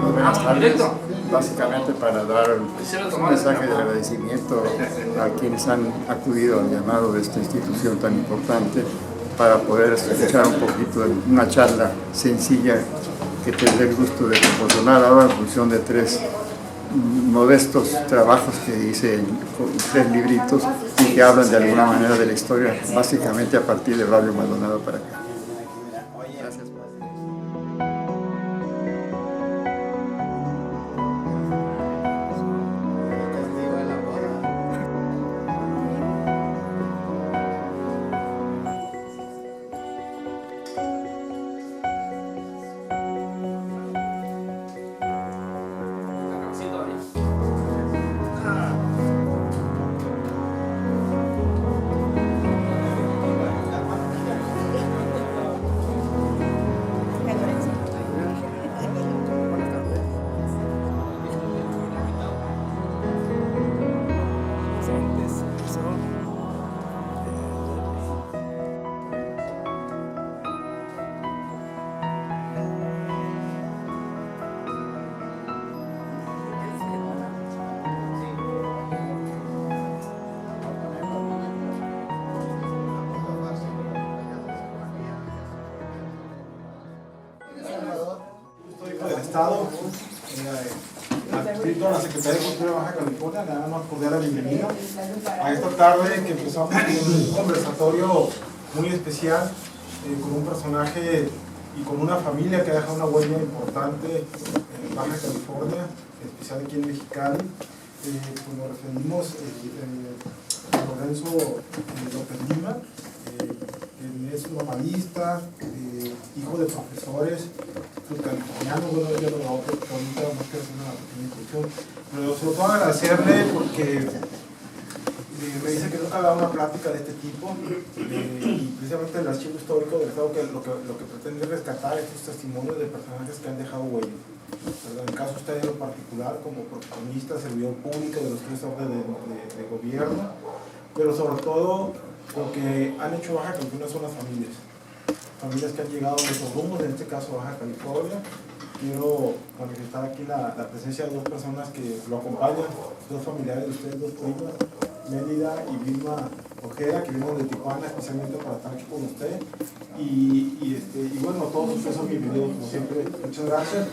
Buenas tardes. Básicamente para dar un mensaje de agradecimiento a quienes han acudido al llamado de esta institución tan importante para poder escuchar un poquito de una charla sencilla que tendré el gusto de proporcionar ahora en función de tres modestos trabajos que hice en 3 libritos y que hablan de alguna manera de la historia, básicamente a partir de Barrio Maldonado para acá. Gracias. Estado, adscrito a la Secretaría de Cultura de Baja California, le damos una cordial bienvenida a esta tarde que empezamos con un conversatorio muy especial con un personaje y con una familia que ha dejado una huella importante en Baja California, en especial aquí en Mexicali. Como referimos a Lorenzo López Lima, quien es nomadista, hijo de profesores californiano, bueno, ya lo grabó ahorita, más que hacer una pequeña introducción, pero sobre todo agradecerle porque me dice que nunca ha dado una plática de este tipo y precisamente el archivo histórico del Estado que lo que pretende es rescatar estos testimonios de personajes que han dejado huella. En el caso usted en lo particular como protagonista, servidor público de los 3 órdenes de gobierno, pero sobre todo porque han hecho Baja California son las familias que han llegado a nuestros rumbos, en este caso Baja California. Quiero manifestar aquí la presencia de 2 personas que lo acompañan, 2 familiares de ustedes, 2 primas, Mélida y Vilma Ojeda, que vienen de Tijuana especialmente para estar aquí con usted. Y bueno, todos ustedes son bienvenidos, como siempre. Muchas gracias.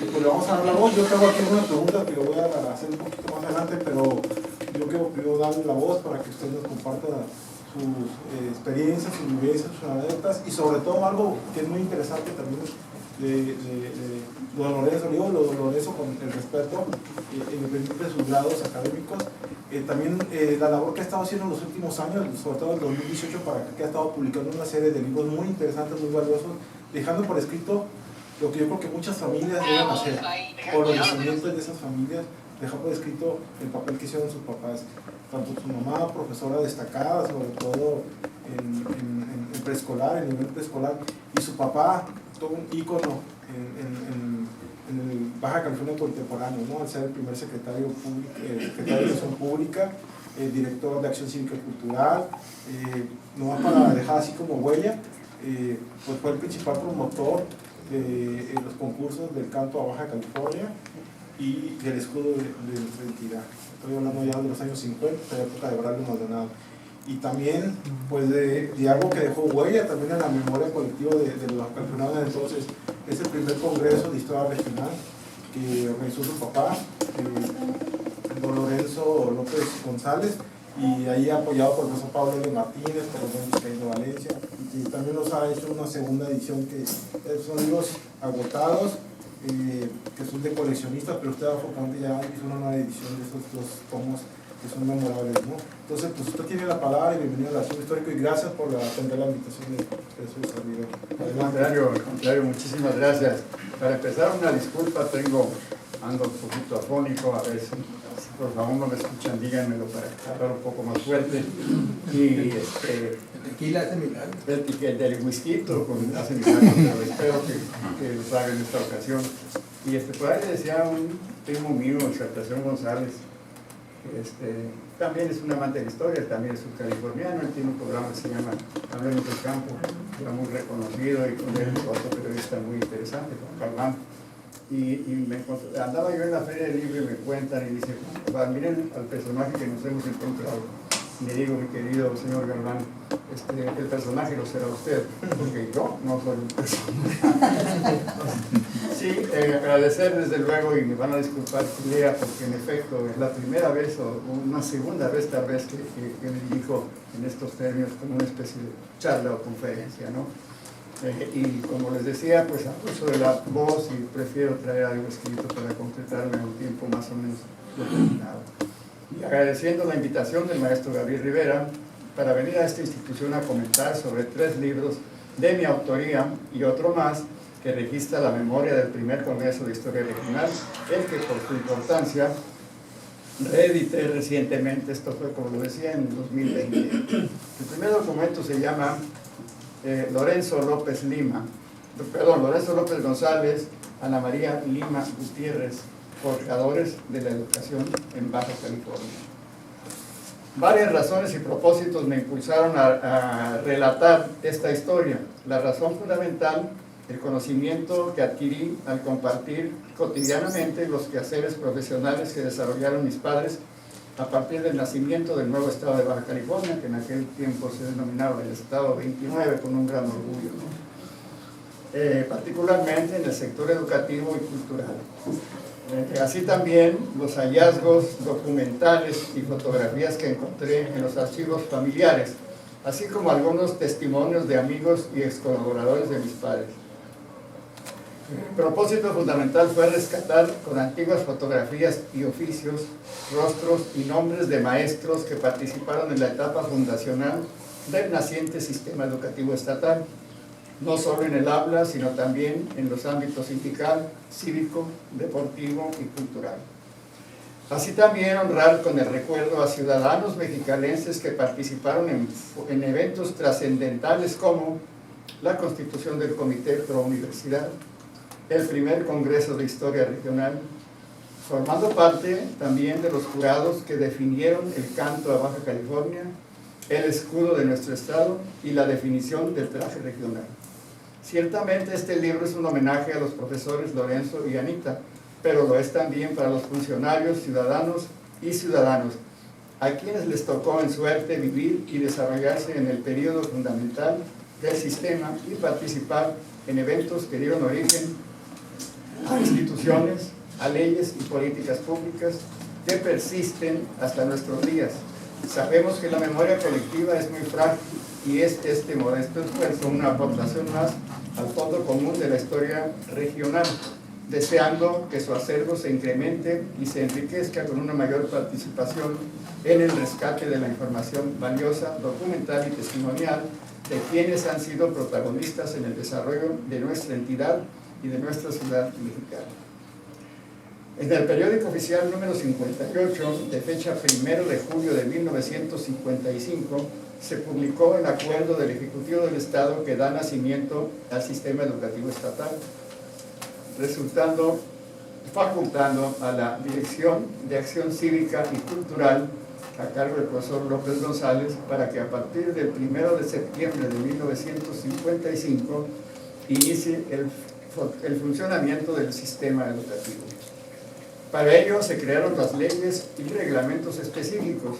Y pues le vamos a dar la voz. Yo tengo aquí una pregunta que le voy a hacer un poquito más adelante, pero yo quiero primero darle la voz para que usted nos comparta sus experiencias, sus vivencias, sus anécdotas y sobre todo algo que es muy interesante también de Lorenzo, digo Lorenzo con el respeto independientemente de sus grados académicos, también la labor que ha estado haciendo en los últimos años, sobre todo en 2018 para acá, que ha estado publicando una serie de libros muy interesantes, muy valiosos, dejando por escrito lo que yo creo que muchas familias deben hacer, por los descendientes de esas familias, dejar por escrito el papel que hicieron sus papás, tanto su mamá, profesora destacada, sobre todo en preescolar, en nivel preescolar, y su papá, todo un ícono en el Baja California contemporáneo, ¿no? Al ser el primer secretario de Educación Pública, director de Acción Cívica y Cultural, nomás para dejar así como huella, pues fue el principal promotor de los concursos del canto a Baja California y del escudo de nuestra entidad. Estoy hablando ya de los años 50, de la época de Braulio Maldonado. Y también pues de algo que dejó huella también en la memoria colectiva de los californianos. Entonces es el primer congreso de historia regional que organizó su papá, don Lorenzo López González, y ahí apoyado por el profesor Pablo L. Martínez, por el buen Vizcaíno Valencia, y también nos ha hecho una segunda edición que son libros agotados, que son de coleccionistas, pero usted afortunadamente ya hizo una nueva edición de esos 2 tomos que son memorables, ¿no? Entonces, pues usted tiene la palabra y bienvenido al Archivo Histórico y gracias por atender la invitación de su servidor. Al contrario, muchísimas gracias. Para empezar, una disculpa, ando un poquito afónico, a ver si por favor no me escuchan, díganmelo para hablar un poco más fuerte. Y tequila hace milagros. El del whisky hace milagros, pero espero que lo haga en esta ocasión. Y por ahí decía un primo mío, Exaltación González, también es un amante de la historia, también es un californiano, él tiene un programa que se llama Hablemos del Campo, era muy reconocido y con él otro periodista muy interesante, Juan Calván. y andaba yo en la feria del libro y me cuentan y dicen, miren al personaje que nos hemos encontrado. Le digo, mi querido señor Galván, el personaje lo será usted, porque yo no soy un personaje. Sí, agradecer desde luego, y me van a disculpar, Lea, porque en efecto es la primera vez o una segunda vez tal vez que me dirijo en estos términos como una especie de charla o conferencia, ¿no? Y como les decía, pues abuso de la voz y prefiero traer algo escrito para completarme en un tiempo más o menos determinado. Y agradeciendo la invitación del maestro Gabriel Rivera para venir a esta institución a comentar sobre 3 libros de mi autoría y otro más que registra la memoria del primer Congreso de Historia Regional, el que por su importancia reedité recientemente, esto fue como lo decía en 2020. El primer documento se llama Lorenzo López González, Ana María Lima Gutiérrez, forjadores de la educación en Baja California. Varias razones y propósitos me impulsaron a relatar esta historia. La razón fundamental, el conocimiento que adquirí al compartir cotidianamente los quehaceres profesionales que desarrollaron mis padres a partir del nacimiento del nuevo estado de Baja California, que en aquel tiempo se denominaba el estado 29 con un gran orgullo, ¿no? Particularmente en el sector educativo y cultural. Así también los hallazgos documentales y fotografías que encontré en los archivos familiares, así como algunos testimonios de amigos y ex colaboradores de mis padres. El propósito fundamental fue rescatar con antiguas fotografías y oficios, rostros y nombres de maestros que participaron en la etapa fundacional del naciente sistema educativo estatal, no solo en el aula, sino también en los ámbitos sindical, cívico, deportivo y cultural. Así también honrar con el recuerdo a ciudadanos mexicalenses que participaron en eventos trascendentales como la constitución del Comité Pro Universidad, el primer Congreso de Historia Regional, formando parte también de los jurados que definieron el canto a Baja California, el escudo de nuestro estado y la definición del traje regional. Ciertamente este libro es un homenaje a los profesores Lorenzo y Anita, pero lo es también para los funcionarios, ciudadanos y ciudadanos, a quienes les tocó en suerte vivir y desarrollarse en el periodo fundamental del sistema y participar en eventos que dieron origen a instituciones, a leyes y políticas públicas que persisten hasta nuestros días. Sabemos que la memoria colectiva es muy frágil y este modesto esfuerzo una aportación más al fondo común de la historia regional, deseando que su acervo se incremente y se enriquezca con una mayor participación en el rescate de la información valiosa, documental y testimonial de quienes han sido protagonistas en el desarrollo de nuestra entidad y de nuestra ciudad mexicana. En el periódico oficial número 58, de fecha 1 de julio de 1955, se publicó el acuerdo del Ejecutivo del Estado que da nacimiento al sistema educativo estatal, facultando a la Dirección de Acción Cívica y Cultural a cargo del profesor López González para que a partir del 1 de septiembre de 1955 inicie el funcionamiento del sistema educativo. Para ello se crearon las leyes y reglamentos específicos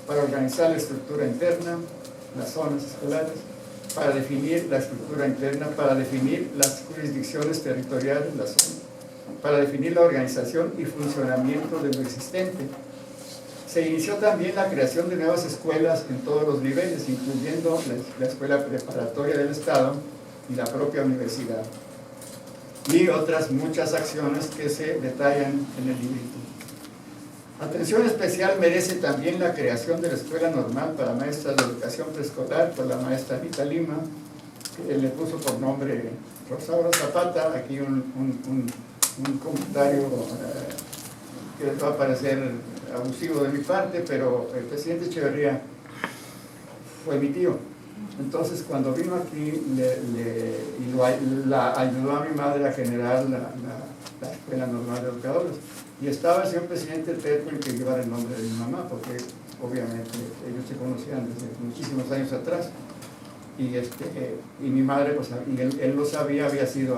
para organizar la estructura interna, las zonas escolares, para definir la estructura interna, para definir las jurisdicciones territoriales, las zonas, para definir la organización y funcionamiento de lo existente. Se inició también la creación de nuevas escuelas en todos los niveles, incluyendo la escuela preparatoria del Estado y la propia universidad, y otras muchas acciones que se detallan en el librito. Atención especial merece también la creación de la Escuela Normal para Maestras de Educación Preescolar por la maestra Anita Lima, que le puso por nombre Rosaura Zapata. Aquí un comentario que les va a parecer abusivo de mi parte, pero el presidente Echeverría fue mi tío. Entonces, cuando vino aquí, la ayudó a mi madre a generar la Escuela Normal de Educadores. Y estaba el señor presidente Terco el que llevara el nombre de mi mamá, porque obviamente ellos se conocían desde muchísimos años atrás. Y mi madre, pues, y él lo sabía, había sido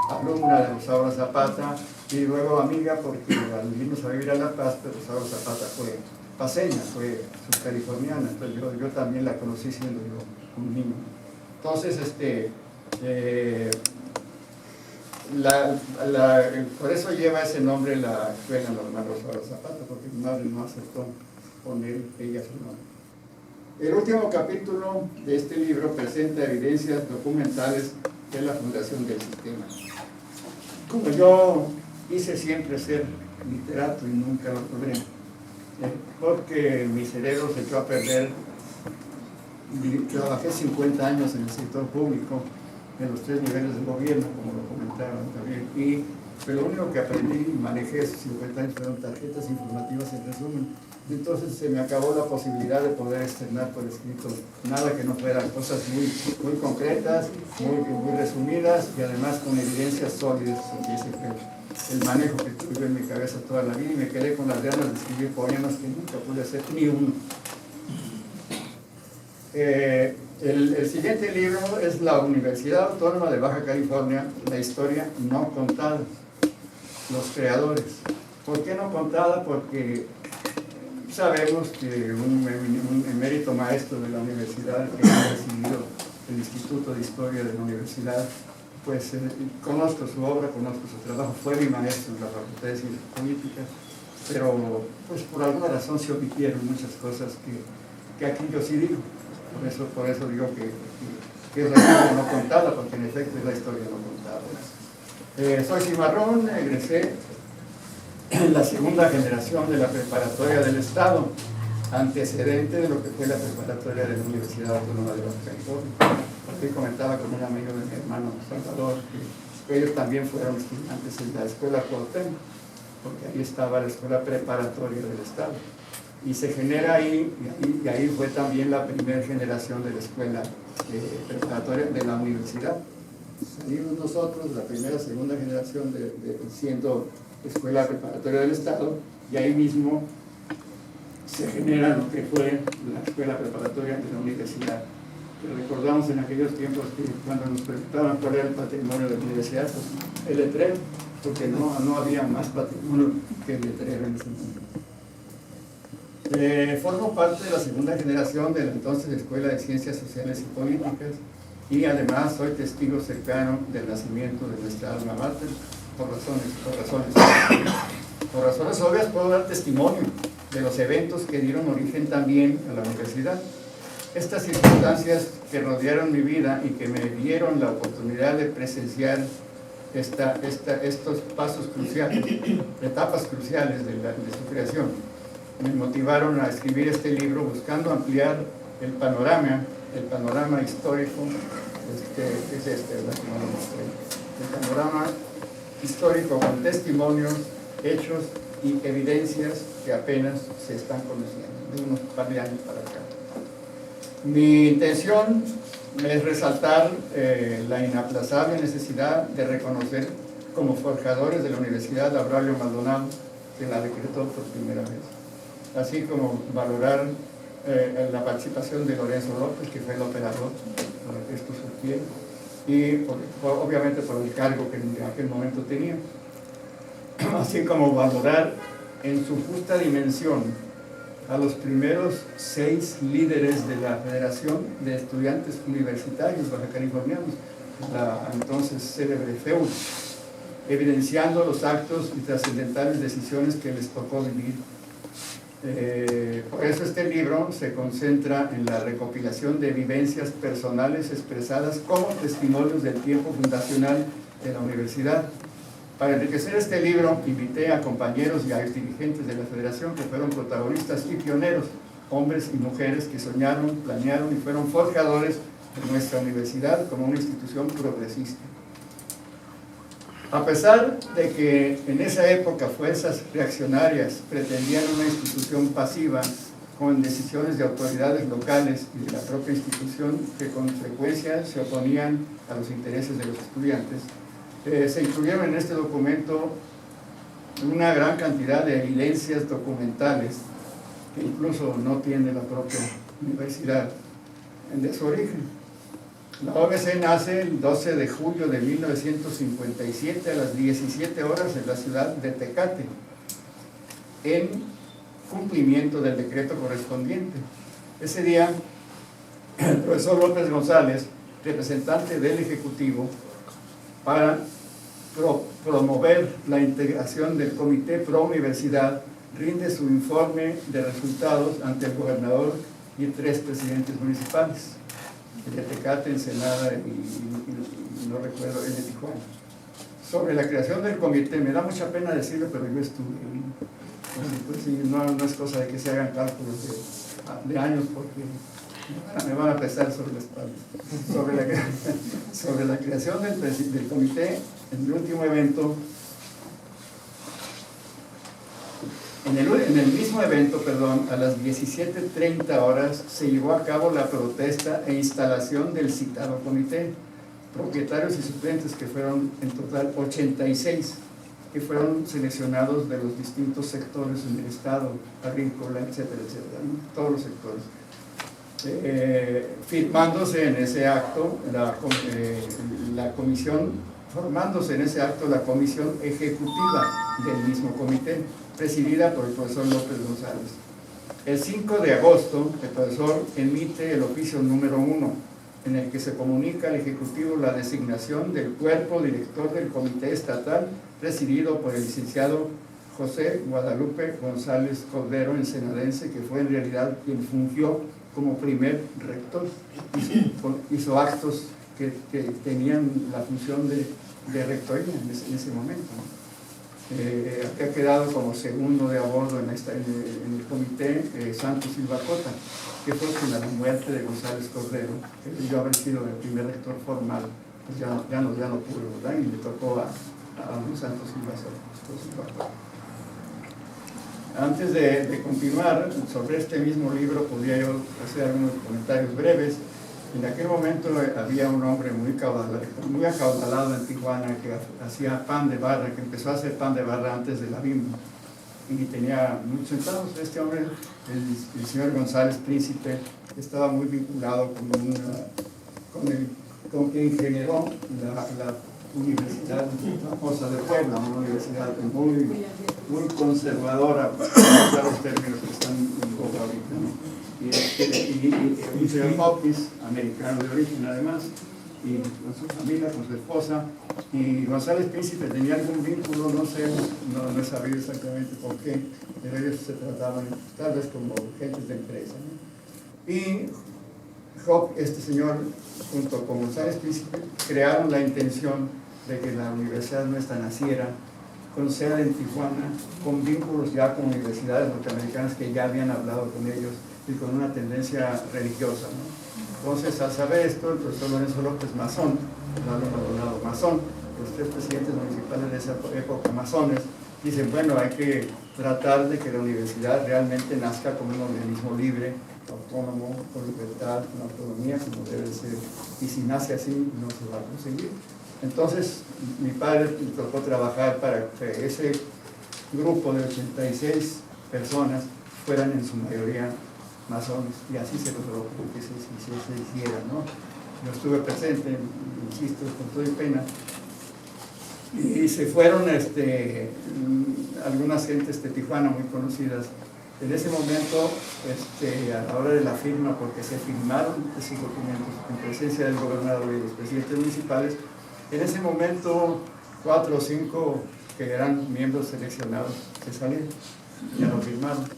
alumna de Rosaura Zapata, y luego amiga porque al irnos a vivir a La Paz, pero Rosario Zapata fue paseña, fue subcaliforniana, entonces yo también la conocí siendo yo un niño. Entonces, por eso lleva ese nombre la escuela normal Rosario Zapata, porque mi madre no aceptó poner ella su nombre. El último capítulo de este libro presenta evidencias documentales de la fundación del sistema. Como yo quise siempre ser literato y nunca lo logré, porque mi cerebro se echó a perder. Trabajé 50 años en el sector público, en los 3 niveles de gobierno, como lo comentaron también, y lo único que aprendí y manejé esos 50 años fueron tarjetas informativas en resumen. Entonces se me acabó la posibilidad de poder externar por escrito nada que no fueran cosas muy concretas, muy resumidas y además con evidencias sólidas. Dice que el manejo que tuve en mi cabeza toda la vida, y me quedé con las ganas de escribir poemas que nunca pude hacer ni uno. El siguiente libro es La Universidad Autónoma de Baja California, la historia no contada, los creadores. ¿Por qué no contada? Porque sabemos que un emérito maestro de la universidad que ha recibido el Instituto de Historia de la universidad, pues conozco su obra, conozco su trabajo, fue mi maestro en la Facultad de Ciencias Políticas, pero pues por alguna razón se omitieron muchas cosas que aquí yo sí digo. Por eso digo que es la historia no contada, porque en efecto es la historia no contada. Soy cimarrón, egresé en la segunda generación de la preparatoria del Estado, antecedente de lo que fue la preparatoria de la Universidad Autónoma de Baja California. Aquí comentaba con un amigo de mi hermano Salvador que ellos también fueron estudiantes en la escuela Cuauhtémoc, porque ahí estaba la escuela preparatoria del Estado. Y se genera ahí, y ahí fue también la primera generación de la escuela preparatoria de la universidad. Salimos nosotros, la primera, segunda generación siendo escuela preparatoria del Estado, y ahí mismo se genera lo que fue la escuela preparatoria de la universidad. Pero recordamos en aquellos tiempos que cuando nos preguntaban cuál era el patrimonio de la universidad, pues el letrero, porque no había más patrimonio que el letrero en ese momento. Formo parte de la segunda generación de la entonces Escuela de Ciencias Sociales y Políticas, y además soy testigo cercano del nacimiento de nuestra alma mater. Por razones obvias puedo dar testimonio de los eventos que dieron origen también a la universidad. Estas circunstancias que rodearon mi vida y que me dieron la oportunidad de presenciar estos pasos cruciales, etapas cruciales de su creación, me motivaron a escribir este libro buscando ampliar el panorama histórico, el panorama histórico con testimonios, hechos y evidencias que apenas se están conociendo, de unos par de años para acá. Mi intención es resaltar la inaplazable necesidad de reconocer como forjadores de la Universidad a Braulio Maldonado, que la decretó por primera vez, así como valorar la participación de Lorenzo López, que fue el operador para que esto surgiera, y obviamente por el cargo que en aquel momento tenía, así como valorar en su justa dimensión a los primeros 6 líderes de la Federación de Estudiantes Universitarios bajacalifornianos, la entonces célebre FEU, evidenciando los actos y trascendentales decisiones que les tocó vivir. Por eso este libro se concentra en la recopilación de vivencias personales expresadas como testimonios del tiempo fundacional de la universidad. Para enriquecer este libro, invité a compañeros y a dirigentes de la Federación que fueron protagonistas y pioneros, hombres y mujeres que soñaron, planearon y fueron forjadores de nuestra universidad como una institución progresista. A pesar de que en esa época fuerzas reaccionarias pretendían una institución pasiva con decisiones de autoridades locales y de la propia institución que con frecuencia se oponían a los intereses de los estudiantes, se incluyeron en este documento una gran cantidad de evidencias documentales que incluso no tiene la propia universidad de su origen. La OBC nace el 12 de julio de 1957 a las 17 horas en la ciudad de Tecate, en cumplimiento del decreto correspondiente. Ese día, el profesor López González, representante del Ejecutivo, para promover la integración del Comité Pro Universidad, rinde su informe de resultados ante el gobernador y 3 presidentes municipales, el de Tecate, Ensenada y no recuerdo, el de Tijuana. Sobre la creación del comité, me da mucha pena decirlo, pero yo estuve ahí. Pues sí, no es cosa de que se hagan cálculos de años, porque me van a pesar sobre la espalda. Sobre la creación del comité, en el último evento, en el mismo evento, a las 17:30 horas, se llevó a cabo la protesta e instalación del citado comité. Propietarios y suplentes, que fueron en total 86, que fueron seleccionados de los distintos sectores en el estado, agrícola, etcétera, etcétera, ¿no? Todos los sectores. Firmándose en ese acto la comisión, formándose en ese acto la comisión ejecutiva del mismo comité, presidida por el profesor López González. El 5 de agosto, el profesor emite el oficio número 1, en el que se comunica al Ejecutivo la designación del cuerpo director del Comité Estatal, presidido por el licenciado José Guadalupe González Cordero, ensenadense, que fue en realidad quien fungió como primer rector. Hizo actos que tenían la función de rectoría en ese momento, ¿no? Ha quedado como segundo de a bordo en el comité Santos Silva Cota, que fue con la muerte de González Cordero, que yo haber sido el primer rector formal, pues ya no pudo, ¿verdad? Y le tocó a Santos Silva Cota. Antes de continuar sobre este mismo libro, podría yo hacer algunos comentarios breves. En aquel momento había un hombre muy acaudalado en Tijuana, que hacía pan de barra, que empezó a hacer pan de barra antes de la Bimbo, y tenía muchos centavos. Este hombre, el señor González Príncipe, estaba muy vinculado con quien generó la Universidad Famosa de Puebla, una universidad muy conservadora, para los términos que están en boga ahorita, ¿no? Y un señor Hopkins, americano de origen además, y con su familia, con su esposa, y González Príncipe tenía algún vínculo, no sé, no he sabido exactamente por qué, pero ellos se trataban tal vez como gentes de empresa, ¿no? Y este señor, junto con González Príncipe, crearon la intención de que la Universidad Nuestra naciera con sede en Tijuana, con vínculos ya con universidades norteamericanas que ya habían hablado con ellos, y con una tendencia religiosa, ¿no? Entonces, al saber esto, el profesor Lorenzo López Mazón, masón, los 3 presidentes municipales de esa época masones, dicen, bueno, hay que tratar de que la universidad realmente nazca como un organismo libre, autónomo, con libertad, con autonomía, como debe ser, y si nace así, no se va a conseguir. Entonces, mi padre le tocó trabajar para que ese grupo de 86 personas fueran en su mayoría masones, y así se logró que se hiciera, ¿no? Yo estuve presente, insisto, con toda pena, y se fueron algunas gentes de Tijuana muy conocidas. En ese momento, a la hora de la firma, porque se firmaron esos documentos en presencia del gobernador y los presidentes municipales, en ese momento 4 o 5 que eran miembros seleccionados se salieron, ya lo firmaron.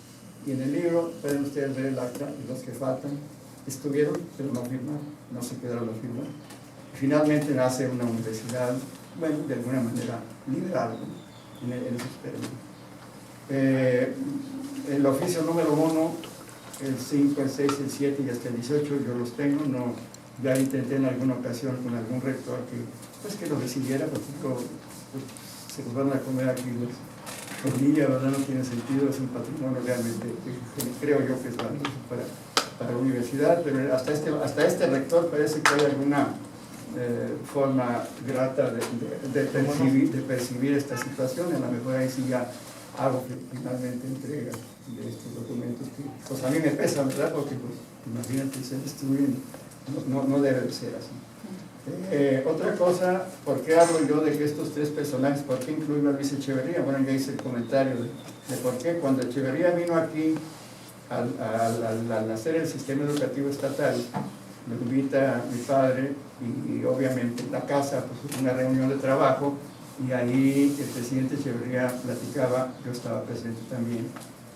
Y en el libro pueden ustedes ver el acta, y los que faltan estuvieron, pero no firmaron, no se quedaron a firmar. Finalmente nace una universidad, bueno, de alguna manera liberal, ¿no? en esos términos. El oficio número 1, el 5, el 6, el 7 y hasta el 18, yo los tengo, ya intenté en alguna ocasión con algún rector que lo decidiera, porque se los van a comer aquí los Cornilla, ¿verdad? No tiene sentido, es un patrimonio realmente que creo yo que es valioso para la universidad, pero hasta este rector parece que hay alguna forma grata de percibir esta situación. A lo mejor ahí sí ya hago que finalmente entrega de estos documentos que pues a mí me pesan, ¿verdad? Porque pues imagínate, se destruyen no debe de ser así. Otra cosa, ¿por qué hablo yo de que estos tres personajes, por qué incluyo a Luis Echeverría? Bueno, ya hice el comentario de por qué cuando Echeverría vino aquí al nacer el sistema educativo estatal, me invita mi padre y obviamente en la casa, pues una reunión de trabajo, y ahí el presidente Echeverría platicaba, yo estaba presente también,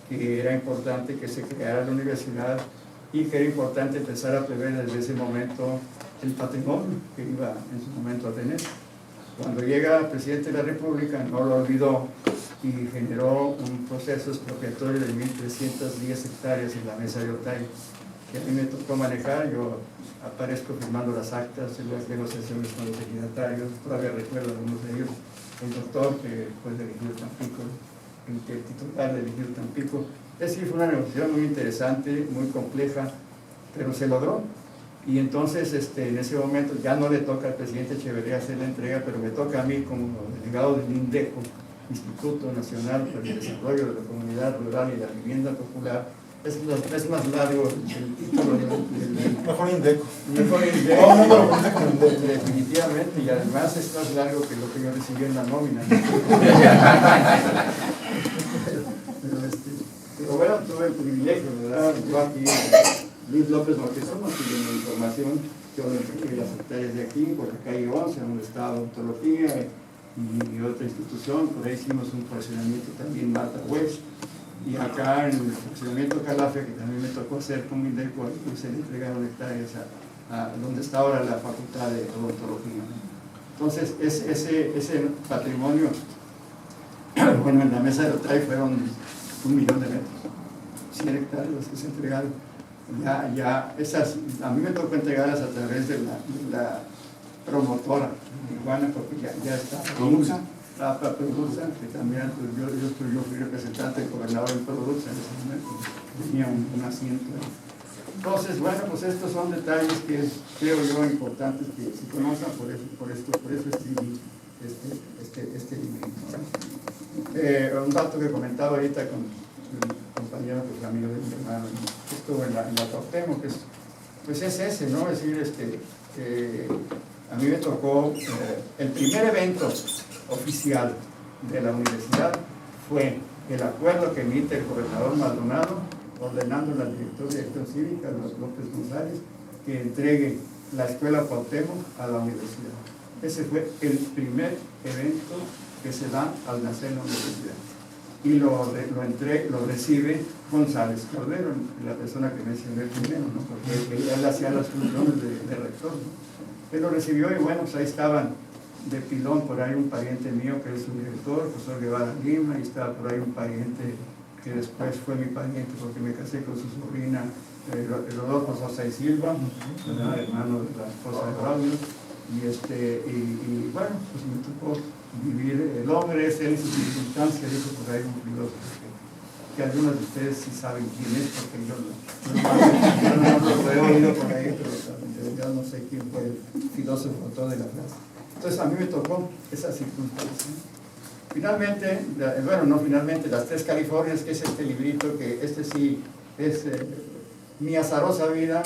que era importante que se creara la universidad y que era importante empezar a prever desde ese momento el patrimonio que iba en su momento a tener. Cuando llega el presidente de la República no lo olvidó y generó un proceso expropiatorio de 1.310 hectáreas en la mesa de Otay, que a mí me tocó manejar. Yo aparezco firmando las actas de las negociaciones con los ejidatarios, todavía recuerdo algunos de ellos, el doctor que fue de Ejido Tampico, el titular de Ejido Tampico. Es decir, fue una negociación muy interesante, muy compleja, pero se logró. Y entonces en ese momento ya no le toca al presidente Echeverría hacer la entrega, pero me toca a mí como delegado del INDECO, Instituto Nacional para el Desarrollo de la Comunidad Rural y la Vivienda Popular. Es más largo el título del Mejor INDECO. Mejor INDECO, definitivamente, y además es más largo que lo que yo recibí en la nómina. Pero bueno, tuve el privilegio, ¿verdad? Yo aquí, Luis López Moctezuma, tiene la información, yo me entregué las hectáreas de aquí, por la calle 11, donde está odontología y otra institución, por ahí hicimos un fraccionamiento también, Marta West, y acá en el fraccionamiento Calafia, que también me tocó hacer con INDECO, pues se le entregaron hectáreas a donde está ahora la Facultad de Odontología. Entonces, ese patrimonio, bueno, en la mesa de Otay fueron 1 millón de metros, 100 hectáreas las que se entregaron. Ya esas, a mí me tocó entregarlas a través de la promotora Iguana, porque ya está Produxa, Rafa Produxa, que también yo fui representante del gobernador en Produxa en ese momento, tenía un asiento ahí. Entonces, bueno, pues estos son detalles que creo yo importantes que se conozcan, por eso escribí este libro, ¿no? Un dato que comentaba ahorita con el compañero, pues amigo de mi hermano, que estuvo en la Cuauhtémoc, que pues es ese, ¿no? Es decir, a mí me tocó, el primer evento oficial de la universidad fue el acuerdo que emite el gobernador Maldonado ordenando al director de Dirección Cívica, López González, que entregue la escuela Cuauhtémoc a la universidad. Ese fue el primer evento que se da al nacer la universidad. Y lo recibe González Cordero, la persona que mencioné primero, ¿no? Porque él hacía las funciones de rector, ¿no? Él lo recibió y bueno, pues ahí estaban de pilón por ahí un pariente mío que es su director, José Guevara Lima, y estaba por ahí un pariente que después fue mi pariente porque me casé con su sobrina, Rodolfo Sosa y Silva, hermano de la esposa de Braulio, y bueno, pues me tocó vivir. El hombre es en sus circunstancias, dijo por ahí un filósofo que algunos de ustedes sí saben quién es, porque yo no lo he oído por ahí, pero yo no sé quién fue el filósofo autor de la frase. Entonces a mí me tocó esa circunstancia. Finalmente, las Tres Californias, que es este librito, que sí es mi azarosa vida,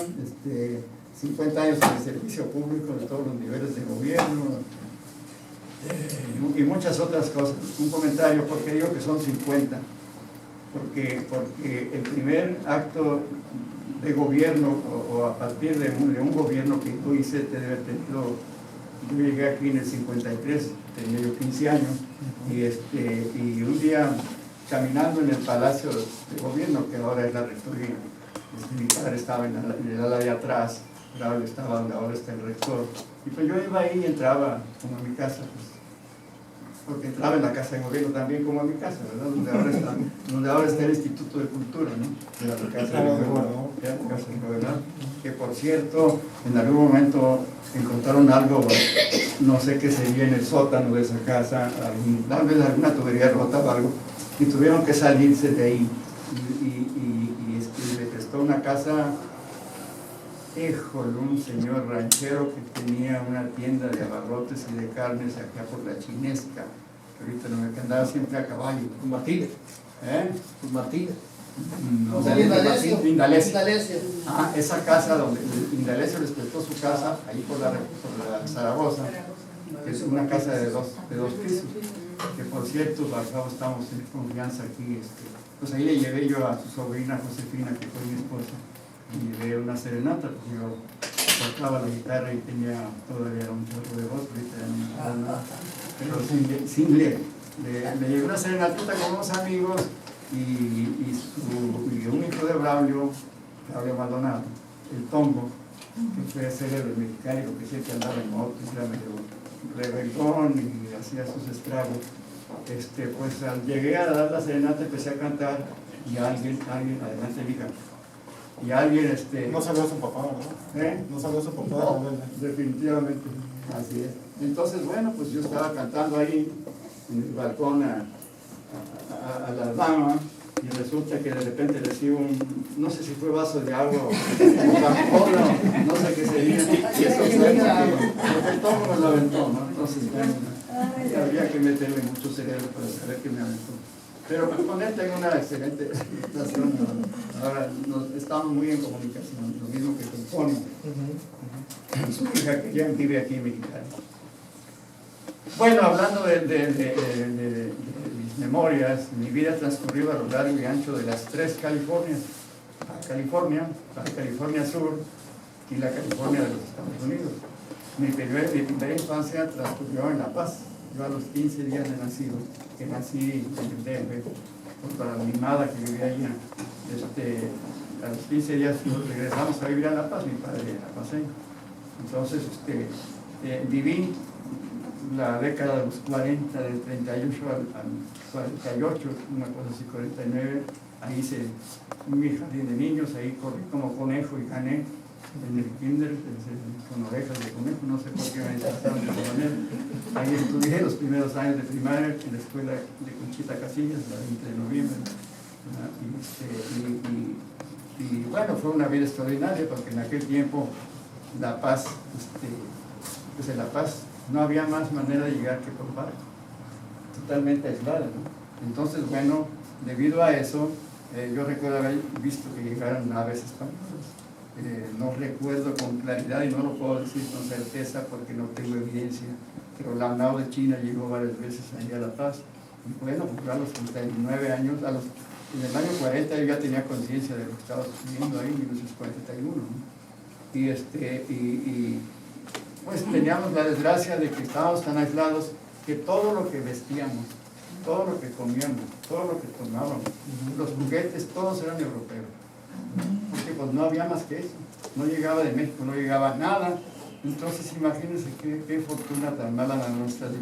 50 años en el servicio público de todos los niveles de gobierno, y muchas otras cosas. Un comentario, porque digo que son 50, porque el primer acto de gobierno, o a partir de un gobierno que yo hice, te debe haber tenido. Yo llegué aquí en el 53, tenía yo 15 años, y un día caminando en el Palacio de Gobierno, que ahora es la rectoría, mi padre estaba en el ala de atrás, Raúl estaba donde ahora está el rector, y pues yo iba ahí y entraba como a mi casa, pues, porque entraba en la casa de gobierno también como a mi casa, ¿verdad? Donde ahora está el Instituto de Cultura, ¿no? De la casa de gobernador, que por cierto, en algún momento encontraron algo, no sé qué sería en el sótano de esa casa, tal vez alguna tubería rota o algo, y tuvieron que salirse de ahí, y le prestó una casa, un señor ranchero que tenía una tienda de abarrotes y de carnes acá por la Chinesca, que ahorita no me andaba siempre a caballo. Pues Martínez. ¿Eh? Pues Martínez. No, O sea, Indalecio. Indalecio. Ah, esa casa donde Indalecio les prestó su casa, ahí por la Zaragoza, que es una casa de dos pisos, que por cierto, al cabo estamos en confianza aquí, pues ahí le llevé yo a su sobrina Josefina, que fue mi esposa, y le llevé una serenata, porque yo tocaba la guitarra y tenía todavía un chorro de voz, ahorita ya no nada, pero sin leer. Le llevé una serenatita con unos amigos y un hijo de Braulio Maldonado, el Tombo, que fue célebre mexicano, que siempre andaba en moto, era medio rebelón y hacía sus estragos. Pues llegué a dar la serenata, empecé a cantar y alguien adelante diga, y alguien No salió a su papá, ¿verdad? No salió a su papá. No, definitivamente, así es. Entonces, bueno, pues yo estaba cantando ahí en el balcón a la dama, y resulta que de repente recibo no sé si fue vaso de agua o no sé qué sería, y eso porque el tomo me lo aventó, ¿no? Entonces, bueno, habría que meterle mucho cerebro para saber que me aventó. Pero con él tengo una excelente relación, ¿no? Ahora estamos muy en comunicación, lo mismo que con Pony, su hija que ya vive aquí en Mexicali. Bueno, hablando de mis memorias, mi vida transcurrió a lo largo y ancho de las tres Californias, la California Sur y la California de los Estados Unidos. Mi primera infancia transcurrió en La Paz. Yo a los 15 días de nacido, que nací en el DF, para mi madre que vivía allá, a los 15 días regresamos a vivir a La Paz, mi padre era paseño. Entonces viví la década de los 40, del 38 al 48, una cosa así, 49, ahí hice mi jardín de niños, ahí corrí como conejo y gané en el kinder, con orejas de conejo, no sé por qué me trataron de esa manera. Ahí estudié los primeros años de primaria en la escuela de Conchita Casillas, la 20 de noviembre. Y bueno, fue una vida extraordinaria, porque en aquel tiempo La Paz, pues en La Paz no había más manera de llegar que por barco, totalmente aislada, ¿no? Entonces, bueno, debido a eso, yo recuerdo haber visto que llegaron naves españolas. No recuerdo con claridad y no lo puedo decir con certeza porque no tengo evidencia, pero la nao de China llegó varias veces allí a La Paz. Y bueno, pues a los 39 años, en el año 40 yo ya tenía conciencia de lo que estaba sucediendo ahí, en 1941, ¿no? Y pues teníamos la desgracia de que estábamos tan aislados que todo lo que vestíamos, todo lo que comíamos, todo lo que tomábamos, los juguetes, todos eran europeos. Porque pues no había más que eso, no llegaba de México, no llegaba nada. Entonces imagínense qué fortuna tan mala la nuestra de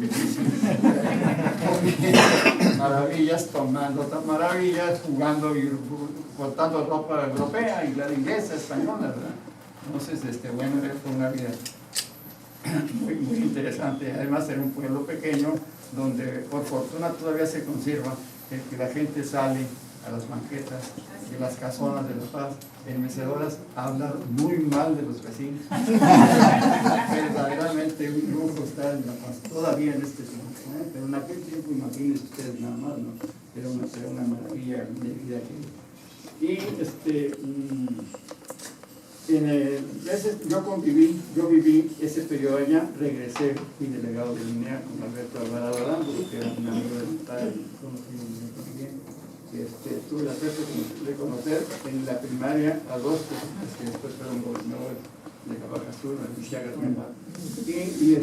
maravillas tomando, tan maravillas jugando y cortando ropa europea y la inglesa, española, ¿verdad? Entonces, bueno, fue una vida muy interesante. Además era un pueblo pequeño donde por fortuna todavía se conserva que la gente sale a las banquetas de las casonas de La Paz, en mecedoras, a hablar muy mal de los vecinos. Verdaderamente un lujo estar en La Paz, todavía en este tiempo, ¿eh? Pero en aquel tiempo, imagínense ustedes nada más, ¿no? Era una maravilla de vida aquí. Y yo viví ese periodo allá, regresé, fui delegado de Línea con Alberto Alvarado Adán, que era un amigo de mi padre, conocido muy bien. Tuve la suerte de conocer en la primaria a dos que después fueron gobernadores de la Baja Sur, Alicia Garmenba. Y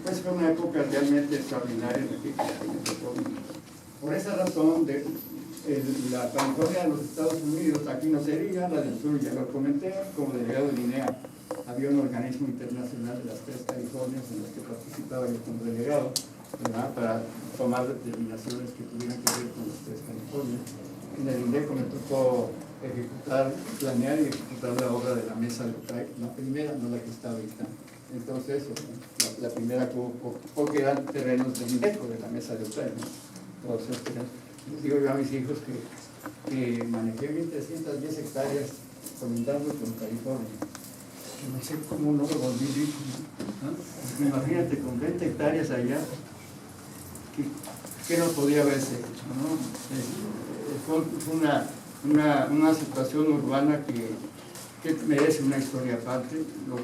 pues fue una época realmente extraordinaria en la que me tocó. Por esa razón, la California de los Estados Unidos, aquí no sería, la del sur ya lo comenté, como delegado de Linea había un organismo internacional de las tres Californias en las que participaba yo como delegado, ¿verdad? Para tomar determinaciones que tuvieran que ver con las tres Californias. En el INDECO me tocó planear y ejecutar la obra de la mesa de Otay, la primera, no la que está ahorita. Entonces, la primera, porque eran terrenos del INDECO, de la mesa de Otay, ¿no? Entonces, les digo yo a mis hijos que manejé 1.310 hectáreas colindando con California. No sé cómo no lo volví rico, ¿no? Imagínate, con 20 hectáreas allá, ¿qué no podía haberse hecho, ¿no? Fue una situación urbana que merece una historia aparte, lo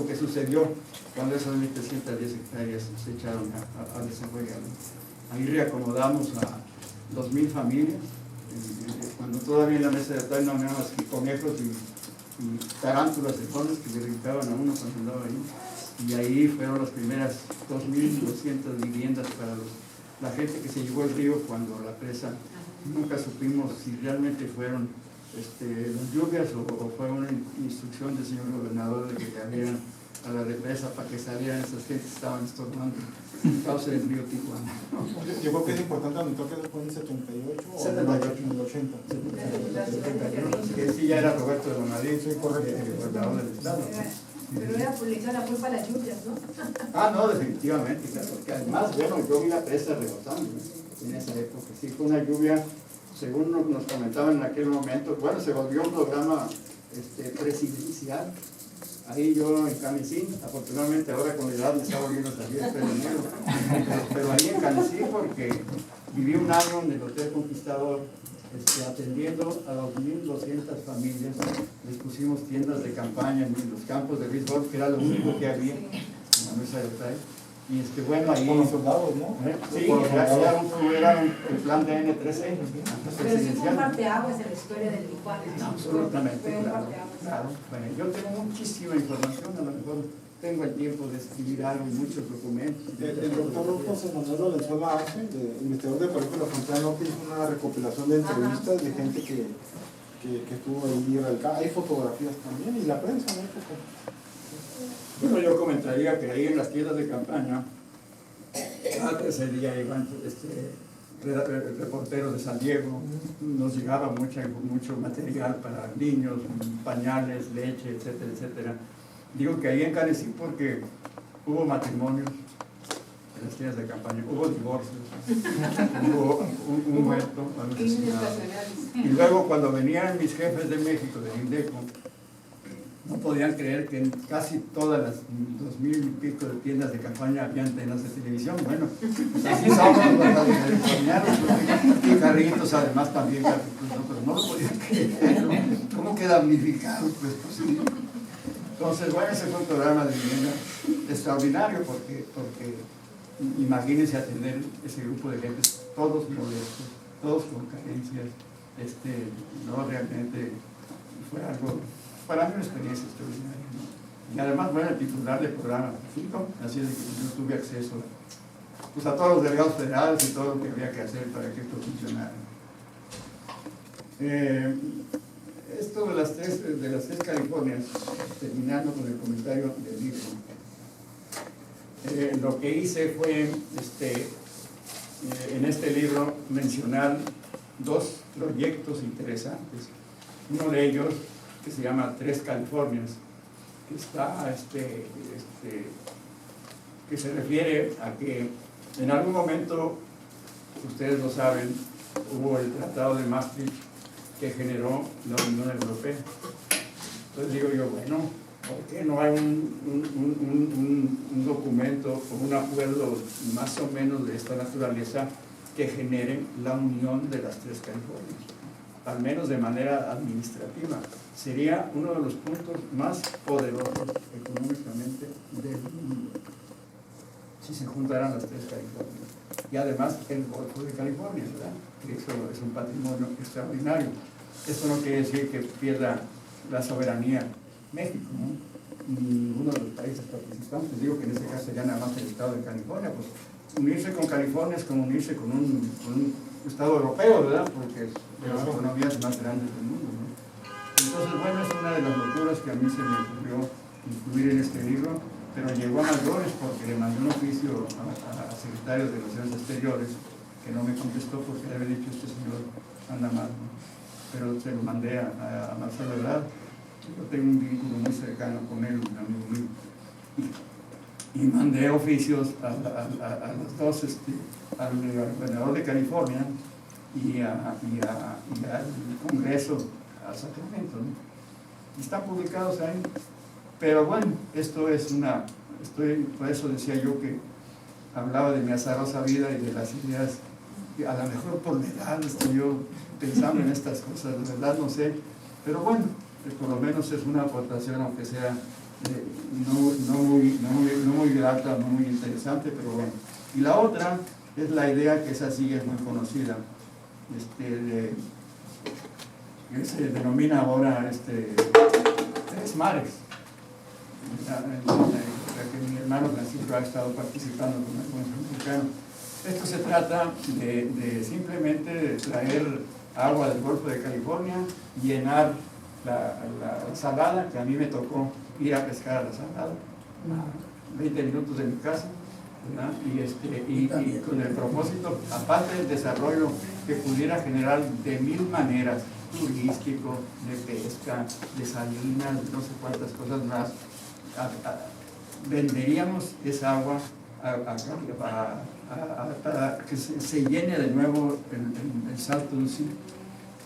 que sucedió cuando esas 1.310 hectáreas se echaron a desarrollar. Ahí reacomodamos a 2.000 familias, cuando todavía en la mesa de atrás no había más que conejos y tarántulas de condes que le brincaban a uno cuando andaba ahí. Y ahí fueron las primeras 2.200 viviendas para la gente que se llevó el río cuando la presa. Nunca supimos si realmente fueron las lluvias o fue una instrucción del señor gobernador de que le abrieran a la represa para que salieran esas gentes que estaban estorbando el cauce del río Tijuana. Yo creo que es importante anotar que eso fue en el 78 o en el 80. Que sí, ya era Roberto de Madrid, soy gobernador del estado. Pero era por la culpa de las lluvias, ¿no? No, definitivamente, claro, porque además, bueno, yo vi la presa rebosando en esa época, sí, fue una lluvia, según nos comentaban en aquel momento, bueno, se volvió un programa presidencial, ahí yo en Canicín, afortunadamente ahora con la edad me está volviendo a salir el pelo negro, pero ahí en Canicín porque viví un año en el Hotel Conquistador, atendiendo a 2.200 familias, les pusimos tiendas de campaña en los campos de béisbol, que era lo único que había en la mesa de trail. Y bueno, ahí... Con los soldados, ¿no? Sí, era el plan de N13. Pero sí fue un parteaguas en la historia del Tijuana. No, absolutamente, fue un claro. parteaguas. Claro. Bueno, yo tengo muchísima información, a lo mejor tengo el tiempo de escribir algo, muchos documentos. El doctor José Manuel Valenzuela Arce, investigador de Parque de la Frontera Norte, hizo una recopilación de entrevistas de gente que estuvo ahí radicada. Hay fotografías también y la prensa, ¿no? Bueno, yo comentaría que ahí en las tiendas de campaña, cada tercer día iban reporteros de San Diego, nos llegaba mucho material para niños, pañales, leche, etcétera, etcétera. Digo que ahí en Canecí porque hubo matrimonios en las tiendas de campaña, hubo divorcios, hubo un muerto, y luego cuando venían mis jefes de México, del INDECO, no podían creer que en casi todas las 2.000 y pico de tiendas de campaña había antenas de televisión. Bueno, pues así somos los californianos, y carritos además también, pero no lo podían creer. ¿Cómo que damnificados? Pues sí. Entonces, bueno, ese fue un programa de vivienda extraordinario porque imagínense atender ese grupo de gente, todos molestos, todos con carencias. No, realmente fue algo, para mí una experiencia extraordinaria, ¿no? Y además, bueno, el titular del programa fijo, así es que yo tuve acceso pues, a todos los delegados federales y todo lo que había que hacer para que esto funcionara. Esto de las tres Californias, terminando con el comentario del libro, lo que hice fue en este libro mencionar dos proyectos interesantes. Uno de ellos, que se llama Tres Californias, que está que se refiere a que en algún momento, ustedes lo saben, hubo el Tratado de Maastricht que generó la Unión Europea. Entonces digo yo, bueno, ¿por qué no hay un documento o un acuerdo más o menos de esta naturaleza que genere la unión de las tres Californias? Al menos de manera administrativa. Sería uno de los puntos más poderosos económicamente del mundo, si se juntaran las tres Californias. Y además el Golfo de California, ¿verdad? Que eso es un patrimonio extraordinario. Esto no quiere decir que pierda la soberanía México, ¿no? Ninguno de los países participantes. Digo que en este caso sería nada más el estado de California. Pues unirse con California es como unirse con un estado europeo, ¿verdad? Porque es de las economías más grandes del mundo, ¿no? Entonces, bueno, es una de las locuras que a mí se me ocurrió incluir en este libro, pero llegó a mayores porque le mandé un oficio a secretario de Relaciones Exteriores que no me contestó porque le había dicho este señor anda mal, ¿no? Pero se lo mandé a Marcelo Ebrard. Yo tengo un vínculo muy cercano con él, un amigo mío, y mandé oficios a los dos, al gobernador de California y al Congreso, a Sacramento, ¿no? Y están publicados ahí. Pero bueno, esto es por eso decía yo que hablaba de mi azarosa vida y de las ideas, y a lo mejor por la edad estoy yo pensando en estas cosas, de verdad no sé, pero bueno, por lo menos es una aportación, aunque sea no muy grata, no muy interesante, pero bueno. Y la otra es la idea, que esa sí es muy conocida, que se denomina ahora Tres Mares, que mi hermano Francisco ha estado participando con el mexicano. Esto se trata de simplemente traer agua del Golfo de California, llenar la salada, que a mí me tocó ir a pescar a la salada, 20 minutos de mi casa, ¿verdad? Y con el propósito, aparte del desarrollo que pudiera generar de mil maneras, turístico, de pesca, de salinas, no sé cuántas cosas más, venderíamos esa agua para que se llene de nuevo el Salto Dulce,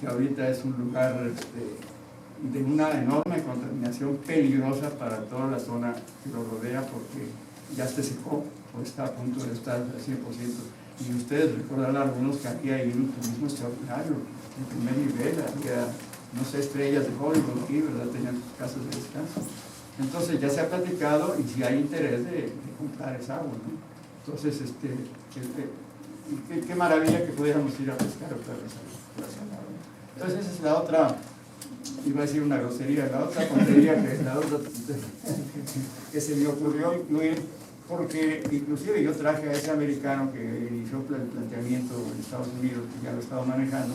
que ahorita es un lugar de una enorme contaminación peligrosa para toda la zona que lo rodea, porque ya se secó o está a punto de estar al 100%. Y ustedes recordarán algunos que aquí hay un turismo extraordinario, de primer nivel, había, no sé, estrellas de Hollywood aquí, ¿verdad? Tenían sus casas de descanso. Entonces ya se ha platicado y si hay interés de comprar esa agua, ¿no? Entonces, qué maravilla que pudiéramos ir a pescar otra vez a la salada. Entonces esa es la otra, iba a decir una grosería, la otra tontería que se me ocurrió incluir, porque inclusive yo traje a ese americano que inició el planteamiento en Estados Unidos, que ya lo estaba manejando,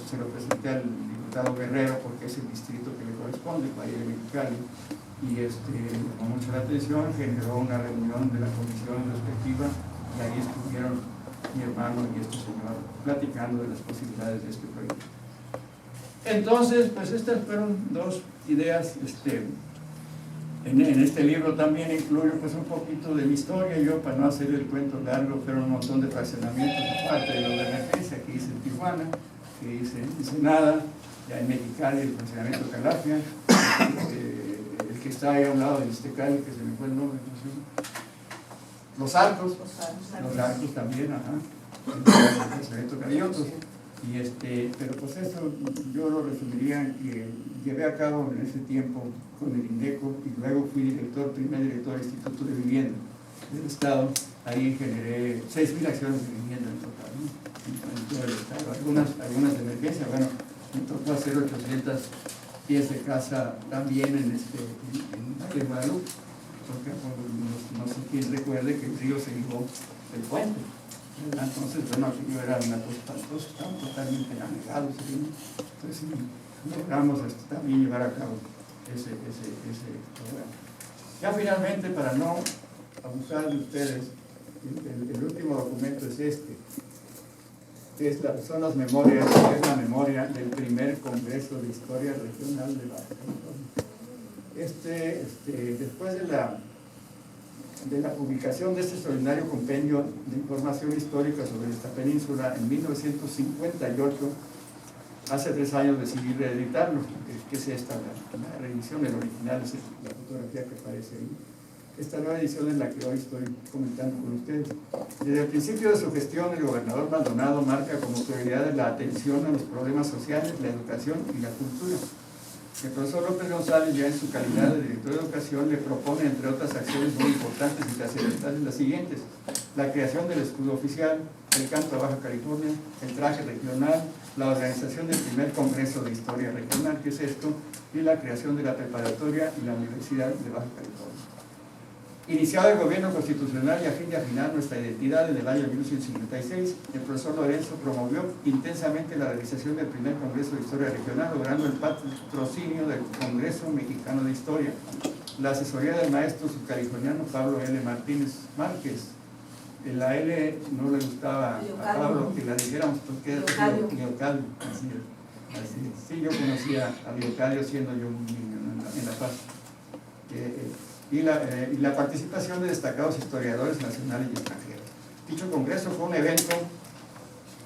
se lo presenté al diputado Guerrero, porque es el distrito que le corresponde, el Valle de Mexicali, y me llamó mucho la atención, generó una reunión de la comisión respectiva, y ahí estuvieron mi hermano y este señor platicando de las posibilidades de este proyecto. Entonces, pues estas fueron dos ideas. En este libro también incluyo pues un poquito de mi historia, yo para no hacer el cuento largo, fueron un montón de fraccionamientos, aparte de lo de emergencia que hice en Tijuana, que hice en Ensenada, ya en Mexicali el fraccionamiento Calafia, el que está ahí a un lado de Iztecali, que se me fue el nombre, Los Arcos también, el fraccionamiento Cariotos. Pero pues eso yo lo resumiría en que llevé a cabo en ese tiempo con el INDECO y luego fui primer director del Instituto de Vivienda del Estado. Ahí generé 6,000 acciones de vivienda en total, ¿no? En todo el Estado, algunas de emergencia. Bueno, me tocó hacer 800 pies de casa también en Valle de Guadalupe, porque no sé quién recuerde que el río se llevó el puente. Entonces, bueno, aquello era una cosa espantosa, estaban totalmente anegados, ¿sí? Entonces logramos también llevar a cabo ese programa. Ya finalmente, para no abusar de ustedes, el último documento es son las memorias, es la memoria del primer Congreso de Historia Regional de Baja California. Después de la publicación de este extraordinario compendio de información histórica sobre esta península en 1958, hace 3 años decidí reeditarlo, que es esta, la reedición, el original es la fotografía que aparece ahí. Esta nueva edición es la que hoy estoy comentando con ustedes. Desde el principio de su gestión, el gobernador Maldonado marca como prioridad la atención a los problemas sociales, la educación y la cultura. El profesor López González, ya en su calidad de director de educación, le propone, entre otras acciones muy importantes y trascendentales, las siguientes: la creación del escudo oficial, el canto a Baja California, el traje regional, la organización del primer Congreso de Historia Regional, que es esto, y la creación de la preparatoria y la Universidad de Baja California. Iniciado el gobierno constitucional y a fin de afinar nuestra identidad en el año 1956, el profesor Lorenzo promovió intensamente la realización del primer Congreso de Historia Regional, logrando el patrocinio del Congreso Mexicano de Historia, la asesoría del maestro subcaliforniano Pablo L. Martínez Márquez. La L no le gustaba a Pablo que la dijéramos porque era Leocadio. Así es. Sí, yo conocía a Leocadio siendo yo un niño en La Paz. Y la participación de destacados historiadores nacionales y extranjeros. Dicho congreso fue un evento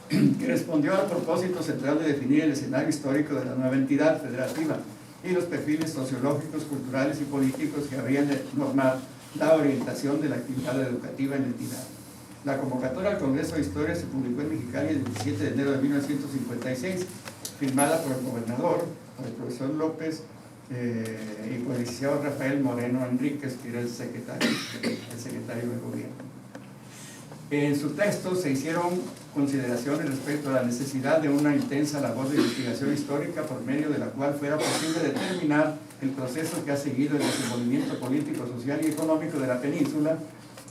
que respondió al propósito central de definir el escenario histórico de la nueva entidad federativa y los perfiles sociológicos, culturales y políticos que habrían de normar la orientación de la actividad educativa en la entidad. La convocatoria al Congreso de Historia se publicó en Mexicali el 17 de enero de 1956, firmada por el gobernador, por el profesor López y por el licenciado Rafael Moreno Enríquez, que era el secretario de gobierno. En su texto se hicieron consideraciones respecto a la necesidad de una intensa labor de investigación histórica por medio de la cual fuera posible determinar el proceso que ha seguido el desenvolvimiento político, social y económico de la península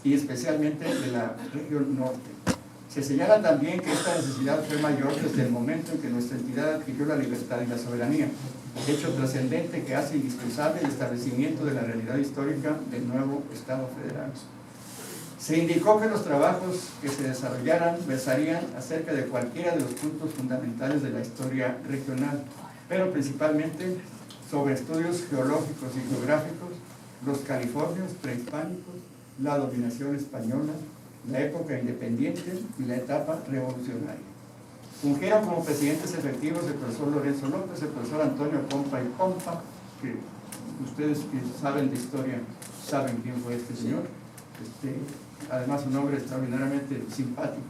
y especialmente de la región norte. Se señala también que esta necesidad fue mayor desde el momento en que nuestra entidad adquirió la libertad y la soberanía, hecho trascendente que hace indispensable el establecimiento de la realidad histórica del nuevo Estado federal. Se indicó que los trabajos que se desarrollaran versarían acerca de cualquiera de los puntos fundamentales de la historia regional, pero principalmente sobre estudios geológicos y geográficos, los californios prehispánicos, la dominación española, la época independiente y la etapa revolucionaria. Fungieron como presidentes efectivos el profesor Lorenzo López, el profesor Antonio Pompa y Pompa, que ustedes que saben de historia saben quién fue este señor. Además un hombre extraordinariamente simpático.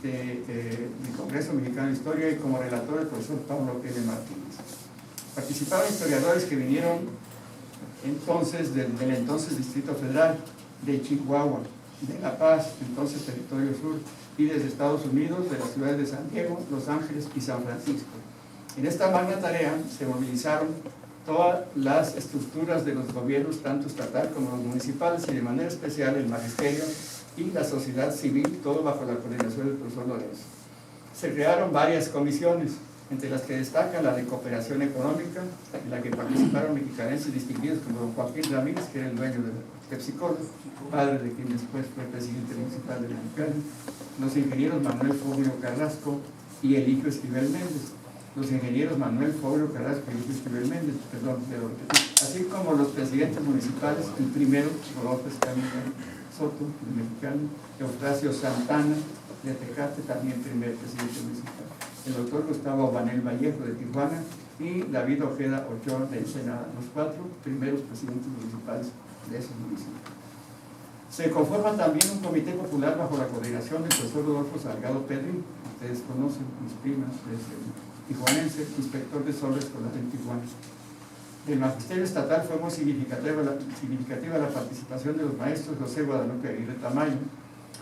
El Congreso Mexicano de Historia y como relator el profesor Pablo L. Martínez. Participaron historiadores que vinieron entonces del entonces Distrito Federal, de Chihuahua, de La Paz, entonces Territorio Sur, y desde Estados Unidos, de las ciudades de San Diego, Los Ángeles y San Francisco. En esta magna tarea se movilizaron todas las estructuras de los gobiernos, tanto estatal como los municipales, y de manera especial el magisterio y la sociedad civil, todo bajo la coordinación del profesor Lorenzo. Se crearon varias comisiones, entre las que destaca la de cooperación económica, en la que participaron mexicaneses distinguidos como don Joaquín Ramírez, que era el dueño de Pepsi-Cola, padre de quien después fue presidente municipal de Mexicali, los ingenieros Manuel Fogrio Carrasco y Eligio Esquivel Méndez, los ingenieros Manuel Fogrio Carrasco y Eligio Esquivel Méndez, así como los presidentes municipales, el primero, Rodolfo Escamilla Soto, de Mexicali, Eufrasio Santana, de Tecate, también primer presidente municipal, el doctor Gustavo Banel Vallejo, de Tijuana, y David Ojeda Ochoa, de Ensenada, los cuatro primeros presidentes municipales de esos municipios. Se conforma también un comité popular bajo la coordinación del profesor Rodolfo Salgado Pedrín, ustedes conocen, mis primas, tijuanense, inspector de solar escolar en Tijuana. Del magisterio estatal fue muy significativa la participación de los maestros José Guadalupe Aguirre Tamayo,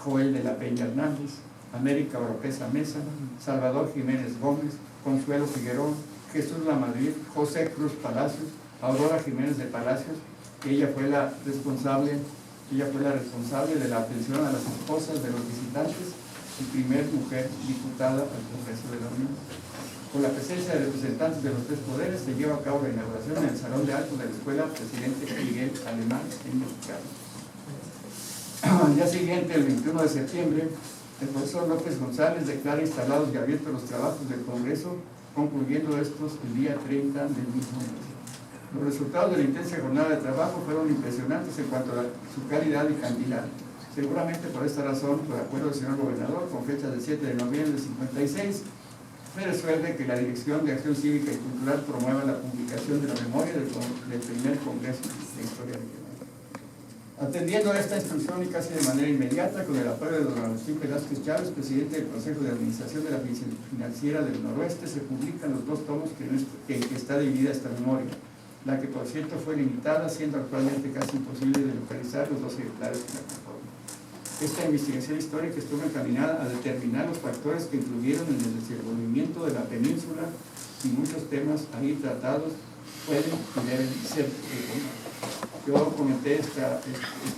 Joel de la Peña Hernández, América Oropesa Mesa, Salvador Jiménez Gómez, Consuelo Figueroa, Jesús Lamadrid, José Cruz Palacios, Aurora Jiménez de Palacios, que ella fue la responsable de la atención a las esposas de los visitantes y primer mujer diputada al Congreso de la Unión. Con la presencia de representantes de los tres poderes se lleva a cabo la inauguración en el Salón de Actos de la Escuela Presidente Miguel Alemán en Mexicali. Al día siguiente, el 21 de septiembre, el profesor López González declara instalados y abiertos los trabajos del Congreso, concluyendo estos el día 30 del mismo mes. Los resultados de la intensa jornada de trabajo fueron impresionantes en cuanto a su calidad y cantidad. Seguramente por esta razón, por acuerdo del señor gobernador, con fecha del 7 de noviembre de 56, se resuelve que la Dirección de Acción Cívica y Cultural promueva la publicación de la memoria del primer Congreso de Historia Regional. Atendiendo a esta instrucción y casi de manera inmediata, con el apoyo de don Agustín Velázquez Chávez, presidente del Consejo de Administración de la Financiera del Noroeste, se publican los dos tomos en que está dividida esta memoria, la que por cierto fue limitada, siendo actualmente casi imposible de localizar los 2 ejemplares que la conforman. Esta investigación histórica estuvo encaminada a determinar los factores que influyeron en el desenvolvimiento de la península, y muchos temas ahí tratados pueden y deben ser reconocidos. Yo comenté este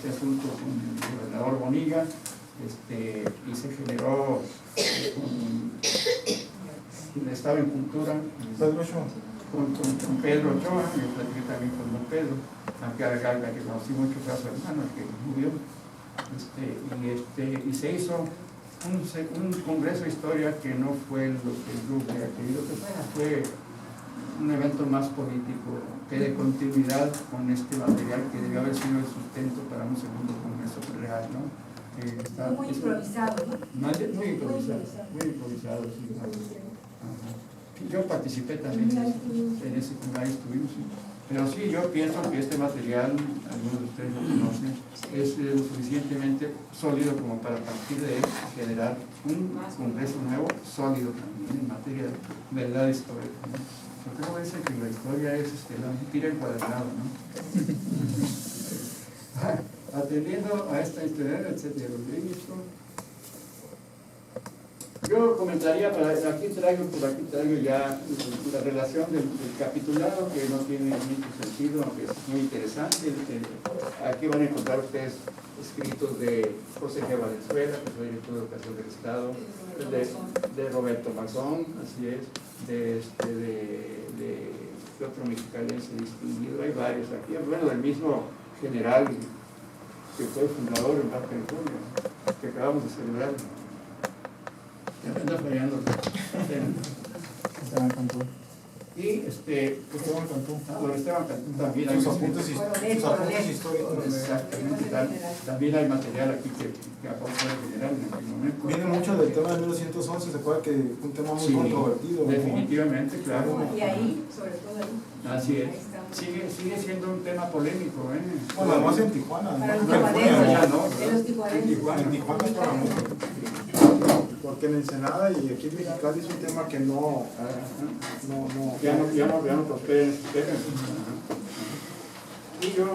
asunto con el gobernador Bonilla, y se generó, estaba en cultura con Pedro Ochoa, yo platiqué también con don Pedro, aunque a que conocí mucho fue a su hermano, el que murió, y se hizo un congreso de historia que no fue lo que el grupo había querido que fuera, fue un evento más político, que de continuidad con este material que debió haber sido el sustento para un segundo congreso real, ¿no? Muy improvisado, ¿no? Muy improvisado, sí. Yo participé también en ese congreso, estuvimos. Pero sí, yo pienso que este material, algunos de ustedes lo conocen, es lo suficientemente sólido como para partir de él generar un congreso nuevo, sólido también en materia de verdad histórica, ¿no? Porque uno dice que la historia es la mentira encuadernada, ¿no? Atendiendo a esta historia, etcétera, yo comentaría, por aquí traigo ya la relación del capitulado, que no tiene mucho sentido, aunque es muy interesante. Aquí van a encontrar ustedes escritos de José G. Valenzuela, que fue director de Educación del Estado, de Roberto Mazón, así es, de otro mexicanense distinguido, hay varios aquí, bueno, del mismo general que fue fundador en Baja California, que acabamos de celebrar. Ya me anda fallando. Esteban Cantú. Y Esteban Cantú. Don Esteban Cantú también hay Sus apuntes históricos. Exactamente, también hay material aquí que aporta el general en aquel momento. Viene mucho del tema de 1911, se acuerda que fue un tema muy controvertido, ¿no? Definitivamente, claro. Y ahí, sobre todo ahí. Así es. Sigue siendo un tema polémico, ¿eh? Bueno, además en Tijuana, ¿no? Para los tijuanenses. En Tijuana es para mucho. Porque en Ensenada y aquí en Mexicali es un tema que ya no prospera en sus temas. Y yo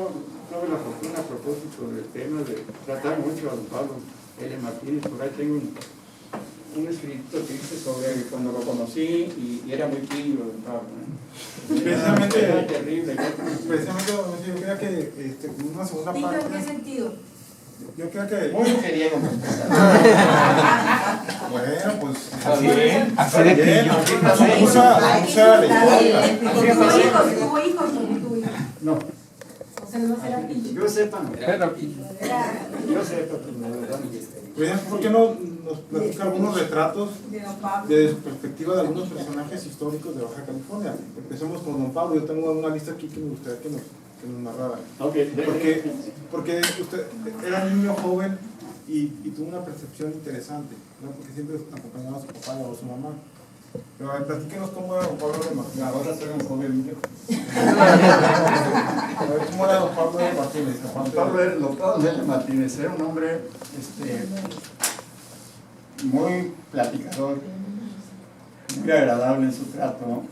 tuve la fortuna a propósito del tema de tratar mucho a don Pablo L. Martínez. Por ahí tengo un escrito que hice sobre cuando lo conocí y era muy tímido don Pablo, ¿eh? Precisamente, era terrible. yo creo que una segunda ¿En qué parte. sentido? Yo creo que. Muy querido. Bueno, pues. Así de pillo. ¿Tuvo hijos? No, O sea, no será pillo. yo sepa, no. Pero Yo sepa, pues, la verdad. ¿Por qué no nos platica algunos retratos De don Pablo. de su perspectiva de algunos personajes históricos de Baja California? Empecemos con don Pablo. Yo tengo una lista aquí que me gustaría que nos narrara. Okay. Porque usted era niño joven y tuvo una percepción interesante, ¿no? Porque siempre acompañaba a su papá y a su mamá. Pero platíquenos cómo era don Pablo de Martínez. Ahora soy un joven niño. A ver, ¿cómo era don Pablo de Martínez? Don Pablo L. Martínez era un hombre muy platicador, muy agradable en su trato,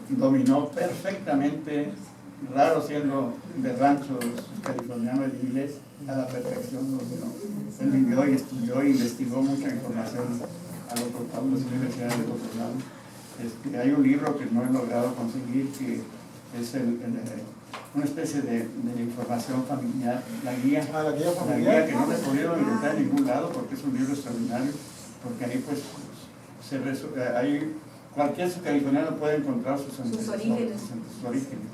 dominó perfectamente, raro siendo de ranchos californiano el inglés, a la perfección dominó. Él vivió y estudió e investigó mucha información a los Pablo de las universidades de otro lado. Hay un libro que no he logrado conseguir, que es una especie de información familiar, la guía que no he podido encontrar en ningún lado porque es un libro extraordinario, porque ahí pues ahí cualquier californiano puede encontrar sus orígenes,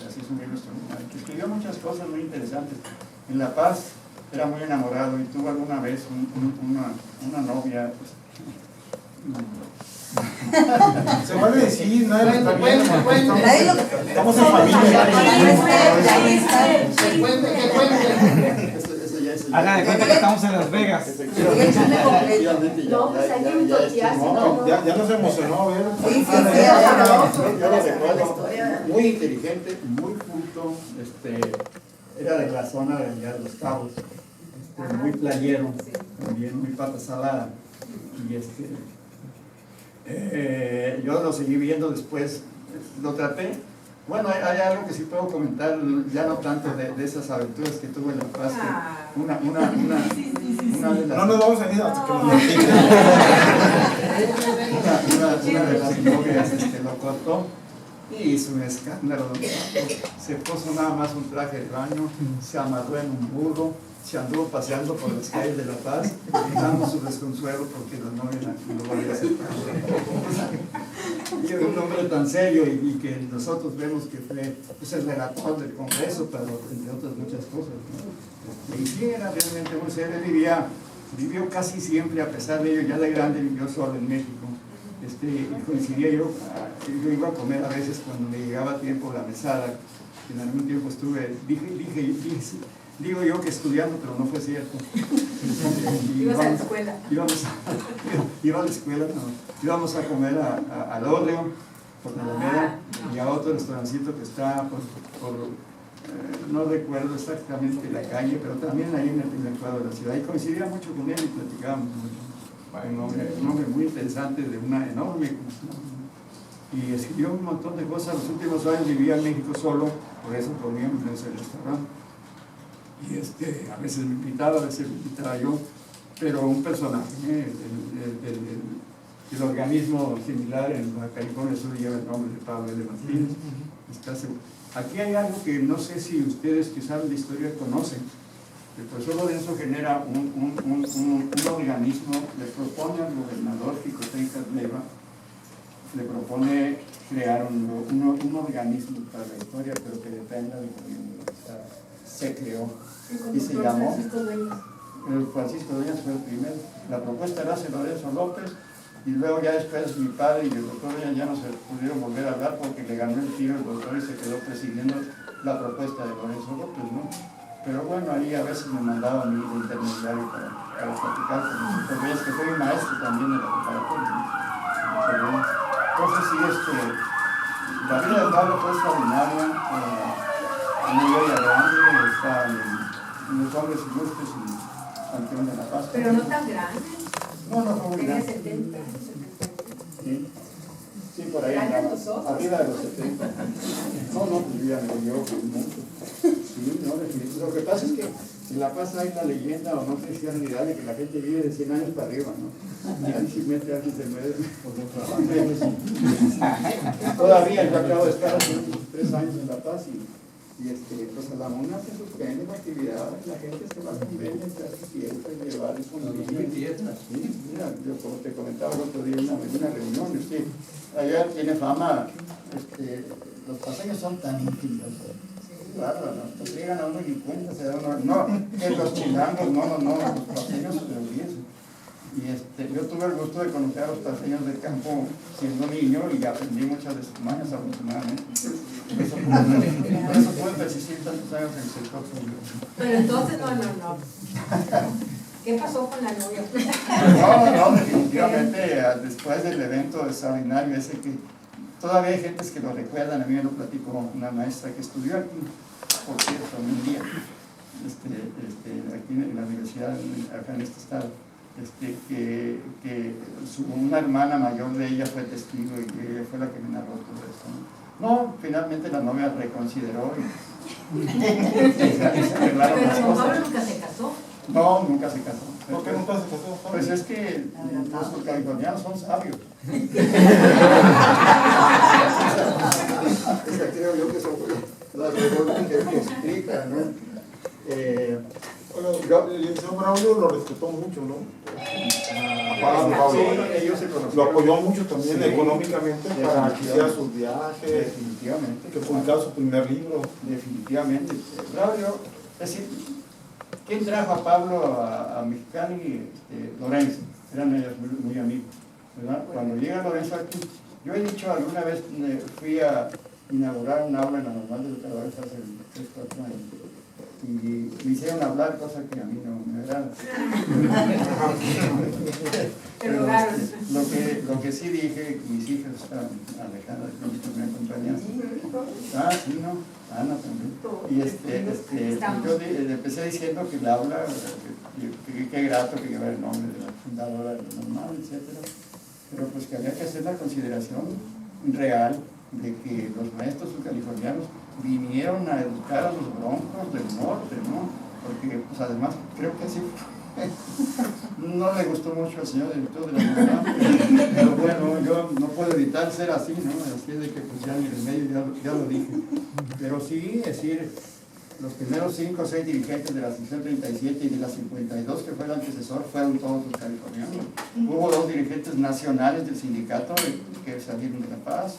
así es un libro extraordinario, que escribió muchas cosas muy interesantes. En La Paz era muy enamorado y tuvo alguna vez una novia. Se puede decir, nadie lo está viendo. Estamos en familia. Haga de cuenta que estamos en Las Vegas. No, pues hay que entusiasmo. Ya nos emocionó ver. Yo lo recuerdo, muy inteligente, muy culto, era de la zona de allá de Los Cabos, muy playero, también muy pata salada. Y yo lo seguí viendo después, lo traté. Bueno, hay algo que sí puedo comentar, ya no tanto de esas aventuras que tuve en La Paz, que una de las... No nos vamos a ir hasta que nos una de las novias lo cortó y hizo un escándalo. Se puso nada más un traje de baño, se amarró en un burro, se anduvo paseando por las calles de La Paz, dando su desconsuelo porque la novia no volvía a ser. Y un hombre tan serio y que nosotros vemos que fue pues, el relator del Congreso, pero entre otras muchas cosas, ¿no? Y sí, era realmente muy serio. Vivió casi siempre, a pesar de ello, ya de grande vivió solo en México. Coincidía yo iba a comer a veces cuando me llegaba tiempo la mesada, en algún tiempo estuve, digo yo que estudiando, pero no fue cierto. ¿Ibas a la escuela? Iba a la escuela, no. Íbamos a comer al Oreo, por la Alameda, y a otro restaurancito que está no recuerdo exactamente la calle, pero también ahí en el primer cuadro de la ciudad, y coincidía mucho con él y platicábamos mucho. Un hombre muy interesante, de una enorme cultura, y escribió un montón de cosas. Los últimos años vivía en México solo, por eso comíamos en ese restaurante, y a veces me invitaba, a veces me invitaba yo, pero un personaje, el organismo similar en Baja California Sur lleva el nombre de Pablo L. Martínez. Aquí hay algo que no sé si ustedes que saben de historia conocen. El profesor Lorenzo genera un organismo, le propone al gobernador Xicoténcatl Leiva, le propone crear un organismo para la historia, pero que dependa del gobierno. O sea, se creó y se llamó Francisco Dueñas, fue el primero. La propuesta la hace Lorenzo López, y luego ya después mi padre y el doctor Dueñas ya no se pudieron volver a hablar porque le ganó el tiro el doctor y se quedó presidiendo la propuesta de Lorenzo López, ¿no? Pero bueno, ahí a veces me mandaba a mí de intermediario para platicar con nosotros. Veías que fui maestro también de la preparatoria. Entonces sí, la vida de Pablo fue extraordinaria, muy bella grande, está en los hombres ilustres y campeón de la paz. Pero no tan grande. No fue muy Tenía grande. 70. Sí, por ahí andaba, arriba de los 70. No, pues ya me dio mucho. Sí, no, definitivamente. Lo que pasa es que en La Paz hay la leyenda, o no sé si es realidad, de que la gente vive de 100 años para arriba, ¿no? Y ahí sí mete antes de medio, todavía yo acabo de estar hace 3 años en La Paz pues a la MUNA se suspende la actividad, la gente se va a convenios, se hace fiesta y llevar eso. Sí, mira, yo como te comentaba el otro día en una reunión, allá tiene fama, los paseños son tan íntimos. Claro, ¿no? Pues llegan a uno y cuenta, se da uno, no, que los chilangos, no, los paseños se olvidan. Y yo tuve el gusto de conocer a los paseños del campo siendo niño y aprendí muchas de sus mañas afortunadamente. Por eso pude persistir tantos años en el sector público. Pero entonces, no. ¿Qué pasó con la novia? No, definitivamente, después del evento extraordinario ese que todavía hay gentes que lo recuerdan, a mí me lo platicó una maestra que estudió aquí, por cierto, un día, aquí en la universidad, acá en este estado, que una hermana mayor de ella fue testigo y ella fue la que me narró todo esto, ¿no? Finalmente la novia reconsideró y se arreglaron las Pero cosas. Pablo nunca se casó. No, nunca se casó. ¿Por qué nunca se casó? Pues es que los californianos son sabios. Esa creo yo que son las reformas que explican, ¿no? El licenciado Braulio lo respetó mucho, ¿no? Sí, ellos se conocieron. Lo apoyó mucho también Sí, económicamente para que hiciera sus viajes, definitivamente. que publicara su primer libro. Definitivamente. Braulio, es decir, ¿quién trajo a Pablo a Mexicali? Lorenzo. Eran ellos muy amigos, ¿verdad? Cuando llega Lorenzo aquí, yo he dicho alguna vez, fui a inaugurar un aula en la Normal de Educadores hace 3-4 años. Y me hicieron hablar, cosa que a mí no me agrada. Pero lo que sí dije, mis hijas están Alejandra, que me acompañan. Sí, no, Ana también. Y yo empecé diciendo que el aula, qué grato que llevar el nombre de la fundadora de la Normal, etc. Pero pues que había que hacer la consideración real de que los maestros californianos vinieron a educar a los broncos del norte, ¿no? Porque, pues además, creo que así no le gustó mucho al señor director de la universidad, pero bueno, yo no puedo evitar ser así, ¿no? Así es de que, pues ya en el medio ya lo dije. Pero sí, es decir, los primeros 5 o 6 dirigentes de la sección 37 y de la 52, que fue el antecesor, fueron todos los californianos. Hubo 2 dirigentes nacionales del sindicato que salieron de La Paz.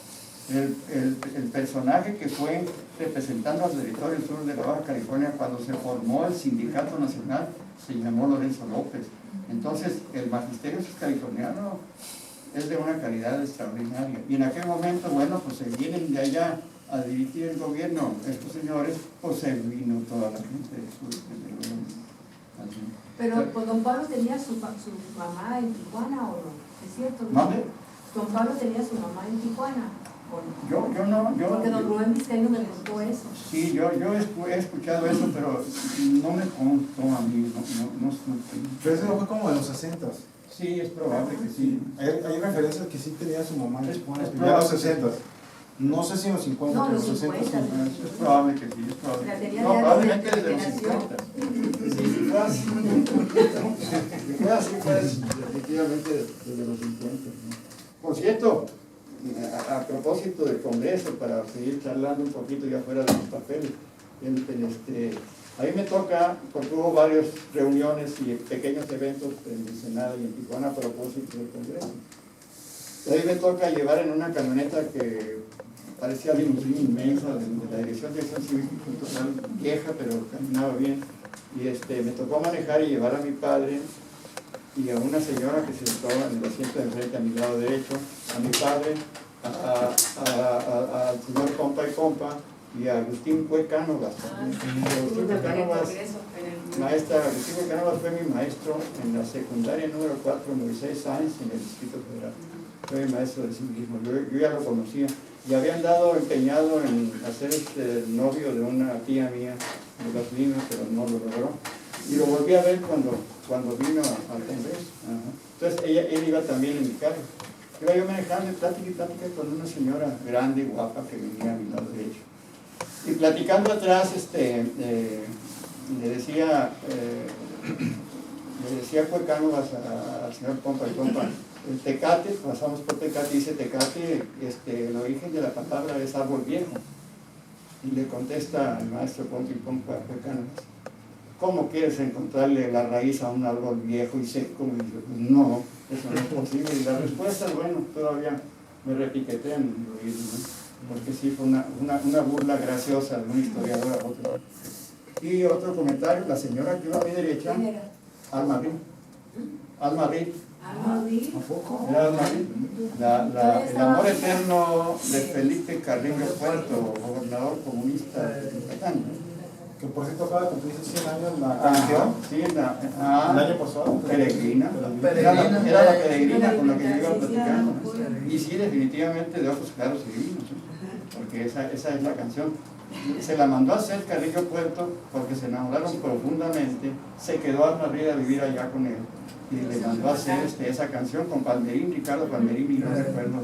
El personaje que fue representando al territorio sur de la Baja California cuando se formó el sindicato nacional se llamó Lorenzo López. Entonces el magisterio californiano es de una calidad extraordinaria. Y en aquel momento, bueno, pues se vienen de allá a dirigir el gobierno estos señores, pues se vino toda la gente del sur. Pero pues don Pablo tenía su mamá en Tijuana, ¿o no? ¿Es cierto? ¿Dónde? Don Pablo tenía su mamá en Tijuana. Yo no. Porque don Rubén Vizcaíno me contó eso. Sí, yo he escuchado eso, pero no me constó a mí, no supe. Pero eso fue como de los 60s. Sí, es probable que sí. Hay referencias que sí tenía su mamá en Es Tijuana, ya en probable. los 60s. No sé si en los 50, No, pero los en los 60 50. sí. Es probable que sí, es probable. La tenía No, ya probablemente desde desde los que nació. 50. Sí, si fue así. Si fue así, pues efectivamente desde los 50. ¿No? Por cierto, a propósito del Congreso, para seguir charlando un poquito ya fuera de los papeles, ahí me toca, porque hubo varias reuniones y pequeños eventos en el Senado y en Tijuana a propósito del Congreso. Ahí me toca llevar en una camioneta que parecía limusina inmensa de la Dirección de Acción Cívica y Cultural, vieja, pero caminaba bien. Y me tocó manejar y llevar a mi padre y a una señora que se sentó en el asiento de enfrente a mi lado derecho, a mi padre, al señor Compa y Compa y a Agustín Cuecánovas. Agustín Cuecánovas, maestra, Agustín Cuecánovas fue mi maestro en la secundaria número 4 Moisés Sáenz en el Distrito Federal. Fue mi maestro de civismo, yo ya lo conocía. Y había andado empeñado en hacer novio de una tía mía de las Limas, pero no lo logró. Y lo volví a ver cuando vino al Congreso. Entonces él iba también en mi carro. Iba yo manejando y plática con una señora grande y guapa que venía a mi lado derecho. Y platicando atrás, le decía Cuecánovas al señor Compa y Compa, el Tecate, pasamos por Tecate, dice Tecate, el origen de la palabra es árbol viejo. Y le contesta el maestro Compa y Compa Cuecánovas, ¿cómo quieres encontrarle la raíz a un árbol viejo y seco? Y dice, pues no, eso no es posible. Y la respuesta, bueno, todavía me repiquetean en el oído, ¿no? Porque sí fue una burla graciosa de un historiador a otro. Y otro comentario, la señora que iba a mi derecha, Alma Reed. Alma Reed. ¿A poco? Era Alma Reed. El amor eterno de Felipe Carrillo Puerto, gobernador comunista de Yucatán. Que por cierto acaba de cumplir 100 años la canción. Sí, El año pasado. Peregrina. Era la peregrina con la que yo iba platicando. Y sí, definitivamente de ojos claros y divinos, porque esa es la canción. Se la mandó a hacer Carrillo Puerto porque se enamoraron profundamente. Se quedó Alma Reed a vivir allá con él y le mandó a hacer esa canción con Palmerín, Ricardo Palmerín, y no recuerdo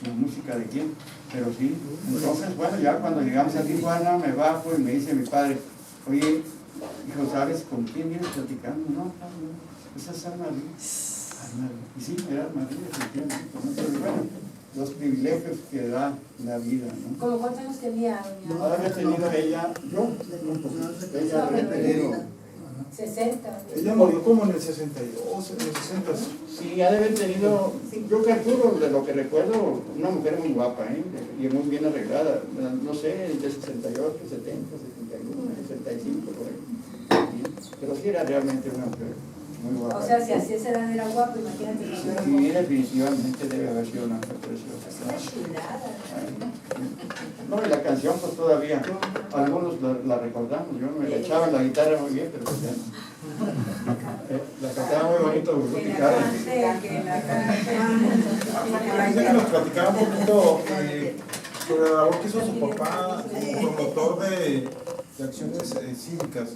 la música de quién, pero sí. Entonces, bueno, ya cuando llegamos a Tijuana me bajo y me dice mi padre, oye, hijo, ¿sabes con quién vienes platicando? No, esa es Alma Reed. Y sí, era Alma Reed, efectivamente, ¿no? Pero bueno, los privilegios que da la vida, ¿no? ¿Cómo cuántos años tenía? Ahora había tenido ella, ella había tenido 60. Ella murió como en el 62, en el 60. sí, ha de haber tenido, yo calculo de lo que recuerdo, una mujer muy guapa, y muy bien arreglada, no sé, de 68, 70, 71, 65, por ahí. Pero sí era realmente una mujer muy guapa. O sea, si así esa edad era guapo, imagínate cuando era Sí, guapo. definitivamente debe haber sido una mujer preciosa. Es una chulada. No, y la canción pues todavía, algunos la recordamos, yo me la echaba en la guitarra muy bien, pero pues ya no. La cantaba muy bonito, muy picada. Dice que nos platicaba un poquito sobre la labor que hizo su papá, promotor de acciones cívicas.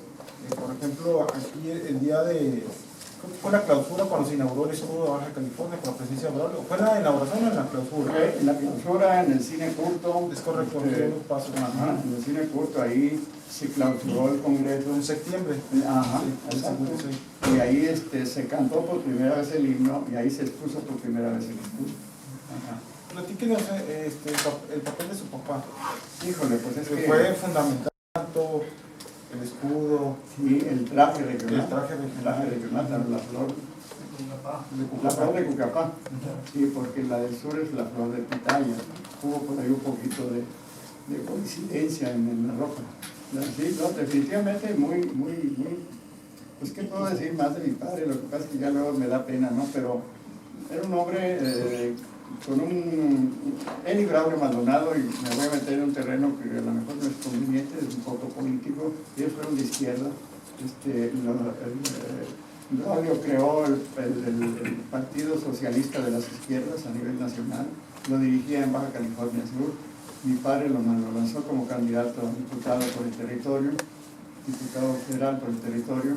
Por ejemplo, aquí el día de... Fue la clausura cuando se inauguró el escudo de Baja California con la presencia de Braulio. ¿Fue la inauguración o en la clausura? En la clausura, en el cine Curto. Es correcto, paso. Ajá, en el cine Curto, ahí se clausuró el Congreso. En septiembre. Ajá, Sí, exacto. sí. Y ahí se cantó por primera vez el himno y ahí se expuso por primera vez el escudo. Ajá. Platíquenos el papel de su papá. Híjole, pues es Que que... fue fundamental tanto el escudo, Sí, el traje regional. El traje regional. La flor. La flor de Cucapá. Sí, porque la del sur es la flor de pitaya. Hubo por ahí un poquito de coincidencia en la ropa. Sí, no, definitivamente muy, pues qué puedo decir más de mi padre, lo que pasa es que ya luego me da pena, ¿no? Pero era un hombre con él y Braulio Maldonado, y me voy a meter en un terreno que a lo mejor no es conveniente, es un poco político. Ellos fueron de izquierda. Braulio creó el Partido Socialista de las Izquierdas a nivel nacional, lo dirigía en Baja California Sur. Mi padre lo lanzó como candidato a diputado por el territorio, diputado federal por el territorio,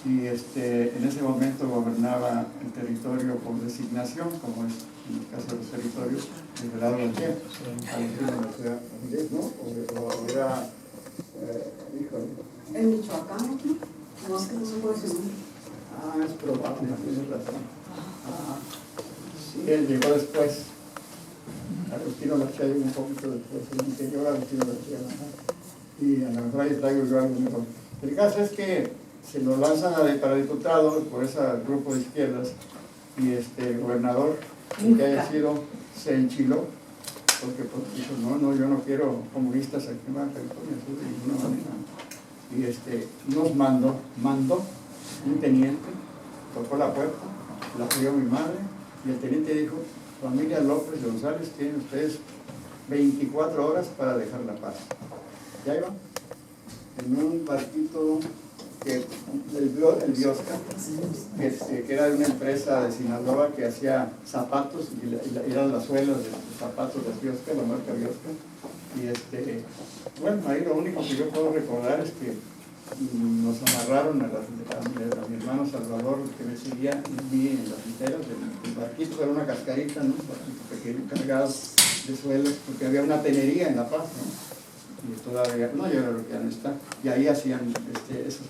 y en ese momento gobernaba el territorio por designación, como es en el caso de los territorios, el Gerardo García, ¿no? O era, híjole. ¿En Michoacán? No, es que no se puede decir. Es probable, tienes razón. Sí, él llegó después. Agustino García llegó un poquito después, el interior Agustino García. Y a lo mejor ahí traigo yo algo mejor. El caso es que se lo lanzan para diputado por ese grupo de izquierdas y el gobernador, que haya sido, se enchiló porque pues, dijo, no, yo no quiero comunistas aquí en Baja California Sur de ninguna manera. Y nos mandó un teniente, tocó la puerta, la abrió mi madre y el teniente dijo, familia López de González, tienen ustedes 24 horas para dejar la paz. Ya iba en un barquito el Biosca, que era de una empresa de Sinaloa que hacía zapatos y eran las suelas de los zapatos de Biosca, la marca Biosca. Y bueno, ahí lo único que yo puedo recordar es que nos amarraron a mi hermano Salvador, que me seguía y vi en las literas del barquito, era una cascarita, ¿no? Un barquito pequeño cargado de suelos, porque había una tenería en La Paz, ¿no? Y todavía, no, yo creo que ya no está, y ahí hacían esas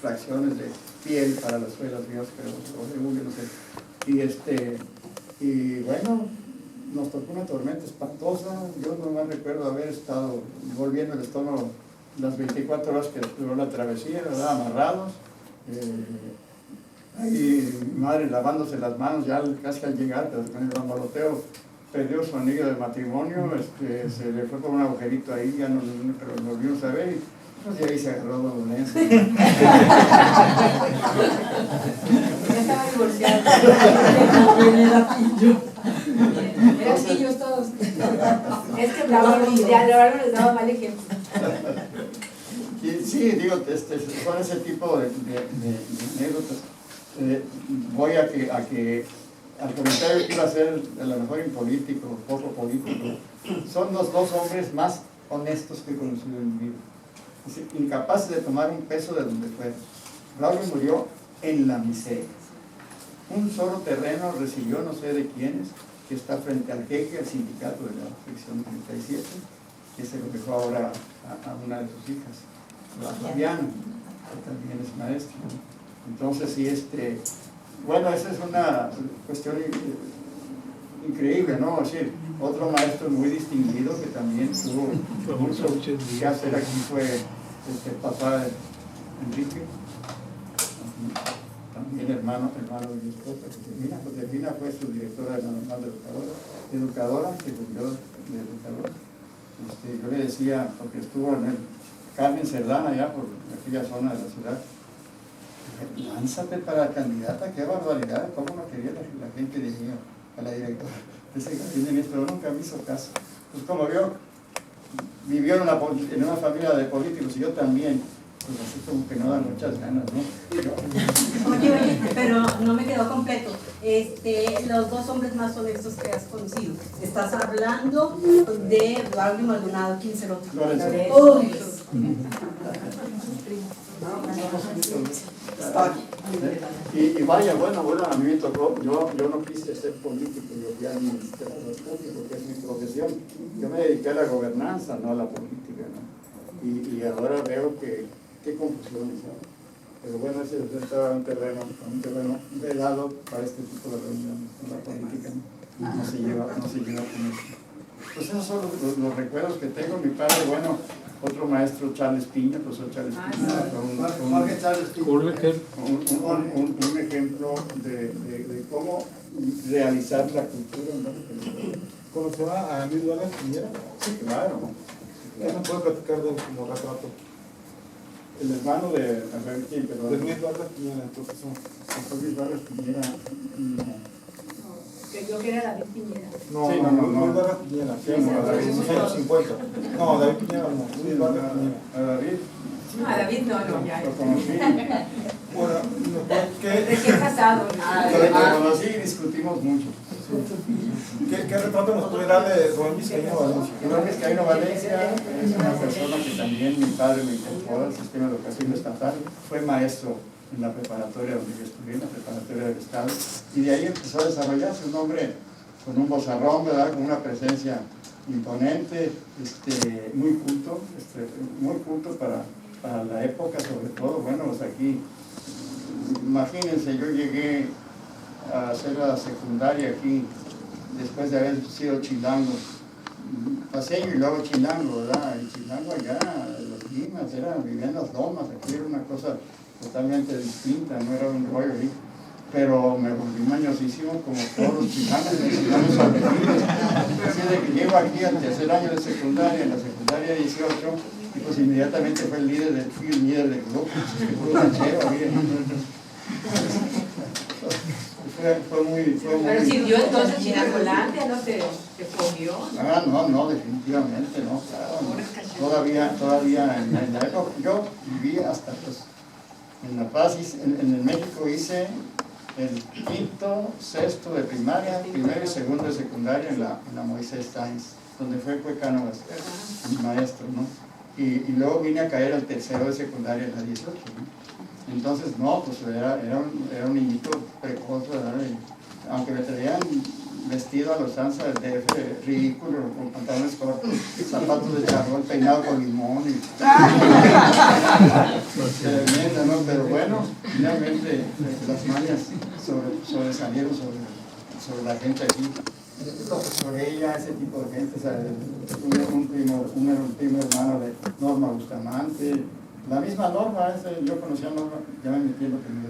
fracciones de piel para las suelas Biosca o de hule, no sé. Y bueno, nos tocó una tormenta espantosa. Yo no me recuerdo haber estado volviendo el estómago las 24 horas que duró la travesía, ¿verdad? Amarrados. Ahí mi madre lavándose las manos ya casi al llegar, pero con el bamboloteo perdió su anillo de matrimonio, se le fue por un agujerito ahí, ya no pero lo volvimos a ver y pues ahí se agarró la dolencia. Ya estaba divorciado. Eran pillos todos. Es que Braulio les daba mal ejemplo. Sí, digo, son ese tipo de anécdotas. Voy a que al comentario que iba a ser a lo mejor impolítico, poco político, son los dos hombres más honestos que he conocido en mi vida. Es decir, incapaces de tomar un peso de donde fuera. Braulio murió en la miseria. Un solo terreno recibió no sé de quiénes, que está frente al jeque, al sindicato de la sección 37, que se lo dejó ahora a una de sus hijas, a Fabiana, que también es maestra. Entonces, sí, bueno, esa es una cuestión increíble, ¿no? Es decir, otro maestro muy distinguido que también tuvo mucho que hacer aquí fue papá de Enrique, también hermano de mi esposa, Josefina fue su directora de la normal de educadora, que volvió de educadora. Yo le decía, porque estuvo en el Carmen Cerdán allá por aquella zona de la ciudad, lánzate para candidata, qué barbaridad, cómo no quería la gente de mí a la directora de ese gabinete, pero nunca me hizo caso. Pues como vivió en una familia de políticos y yo también, pues así como que no dan muchas ganas, ¿no? Oye, pero no me quedó completo. Los dos hombres más honestos que has conocido. Estás hablando de Braulio Maldonado, ¿quién será otro? Lorenzo. Uy. Y vaya, bueno, a mí me tocó, yo no quise ser político, yo fui administrador público, que es mi profesión. Yo me dediqué a la gobernanza, no a la política, ¿no? Y ahora veo que, qué confusiones, ¿no? Pero bueno, ese estaba un terreno velado para este tipo de reuniones con la política, ¿no? No se lleva con eso. Pues esos son los recuerdos que tengo. Mi padre, bueno, otro maestro, Charles Piña, profesor Charles Piña, un ejemplo de cómo realizar la cultura, ¿no? ¿Conoció a Luis Vargas Piñera? Sí, claro. ¿Qué nos puede platicar de él como retrato? El hermano de Luis Vargas Piñera, entonces Luis Vargas Piñera. Que yo que era David Piñera. No, Sí, Luis Vargas Piñera. Sí, no, David. En los años 50. No, David Piñera no. Luis Vargas Piñera. A David. No, a David no, ya. Lo conocí. Bueno, Recién casado. Lo conocí y discutimos mucho. ¿Qué retrato nos puede dar de Rubén Vizcaíno Valencia? Rubén Vizcaíno Valencia es una persona que también mi padre me incorporó al sistema de educación estatal. Fue maestro en la preparatoria donde yo estudié, en la preparatoria del Estado, y de ahí empezó a desarrollarse un hombre con un vozarrón, ¿verdad? Con una presencia imponente, muy culto para la época, sobre todo. Bueno, pues aquí, imagínense, yo llegué a hacer la secundaria aquí, después de haber sido chilango, paseño y luego chilango, ¿verdad? Y chilango allá, los limas, vivía en las lomas, aquí era una cosa totalmente distinta, no era un rollo ahí. Pero me volví mañosísimo como todos los chilangos, así de que llego aquí al tercer año de secundaria, en la secundaria 18, y pues inmediatamente fui el líder del grupo, fue ranchero, fue muy... Pero sirvió entonces Chinacolandia, ¿no te cogió? No, definitivamente no, claro. Todavía en la época, yo viví hasta pues en La Paz, en México hice el quinto, sexto de primaria, primero y segundo de secundaria en la Moisés Sáenz, donde fue Cánovas, mi maestro, ¿no? Y luego vine a caer al tercero de secundaria en la 18, ¿no? Entonces, no, pues era un niñito precoz, ¿verdad? Y aunque me traían vestido a los ansa del DF, ridículo, con pantalones cortos, zapatos de charol, peinado con limón y... tremenda, ¿no? Pero bueno, finalmente las mañas sobresalieron sobre la gente aquí. Sobre ella, ese tipo de gente, ¿sabes? Un primo hermano de Norma Bustamante. La misma Norma, yo conocía a Norma, ya me metí en lo que me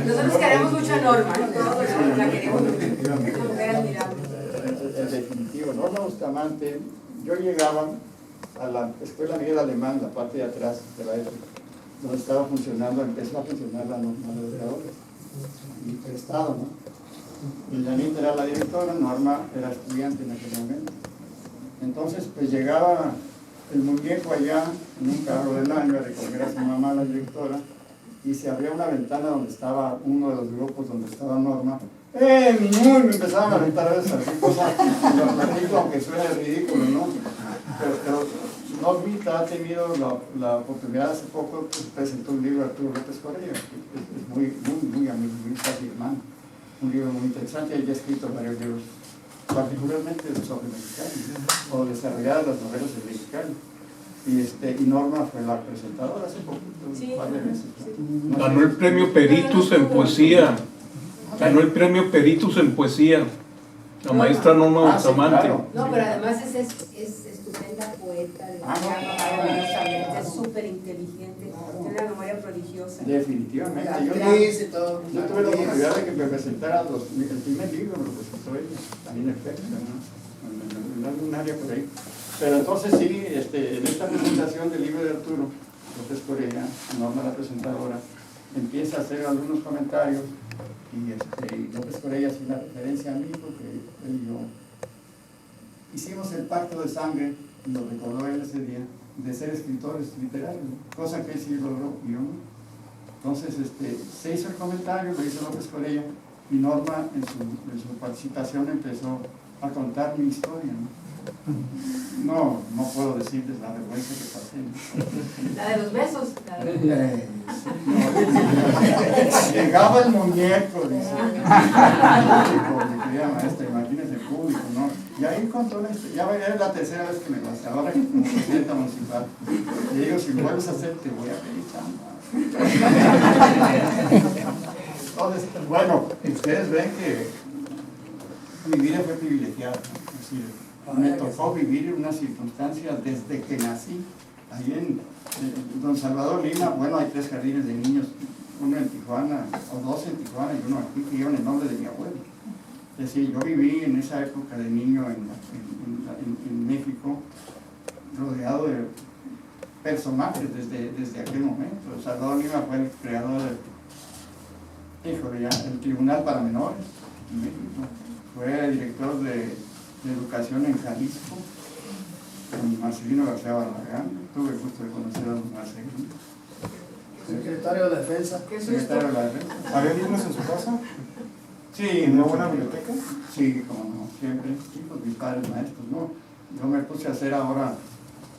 Nosotros queremos mucho a Norma, todos la queremos mucho. Es una mujer admirable. En definitivo, Norma Bustamante, yo llegaba a la escuela Miguel Alemán, la parte de atrás de la época, donde empezó a funcionar la norma de educadores, y prestado, ¿no? Y Janita era la directora, Norma era estudiante en aquel momento. Entonces, pues llegaba el muñeco allá en un carro del año a recoger a su mamá, la directora, y se abría una ventana donde estaba uno de los grupos donde estaba Norma. Me empezaban a aventar esas cosas, lo platico aunque suene ridículo, ¿no? Pero Normita ha tenido la oportunidad hace poco, pues, presentó un libro de Arturo López Correa, que es muy amigo, muy casi hermano, un libro muy interesante, ella ha escrito varios libros, particularmente sobre mexicanos, o desarrolladas las novelas de mexicanos. Y Norma fue la presentadora hace poquito, un par de meses. ¿No? Ganó el premio Peritus en poesía. Ganó el premio Peritus en poesía. La maestra Norma Bustamante. Sí, claro. No, pero además es estupenda poeta, es súper inteligente, tiene una memoria prodigiosa. Definitivamente. Yo tuve la oportunidad de que me presentara el primer libro, lo presentó ella, también en efecto, ¿no? En algún área por ahí. Pero entonces sí, en esta presentación del libro de Arturo López Correa, Norma la presentadora, empieza a hacer algunos comentarios y López Correa hace una referencia a mí porque él y yo hicimos el pacto de sangre, y lo recordó él ese día, de ser escritores literarios, cosa que él sí logró y yo no. Entonces se hizo el comentario, lo hizo López Correa y Norma en su participación empezó a contar mi historia, ¿no? No puedo decirles la vergüenza que pasé, ¿no? La de los besos. Llegaba el muñeco, dice. Mi querida maestra, imagínense el público, ¿no? Y ahí contó ya era la tercera vez que me lo hace, ahora como presidenta municipal. Le digo, si vuelves a hacer, te voy a pedir chamba. Entonces, bueno, ustedes ven que mi vida fue privilegiada, ¿no? Es decir, me tocó vivir unas circunstancias desde que nací, ahí en Don Salvador Lima. Bueno, hay 3 jardines de niños, uno en Tijuana, o 2 en Tijuana y uno aquí, que llevan el nombre de mi abuelo. Es decir, yo viví en esa época de niño en México, rodeado de personajes desde aquel momento. Salvador Lima fue el creador el Tribunal para Menores en México, fue director de educación en Jalisco, con Marcelino García Barragán. Tuve el gusto de conocer a don Marcelino. Secretario de la Defensa. ¿Qué es esto? Secretario de la Defensa. ¿Había libros en su casa? Sí, ¿En una buena biblioteca? Sí, como no, siempre. Sí, pues mis padres maestros, ¿no? Yo me puse a hacer ahora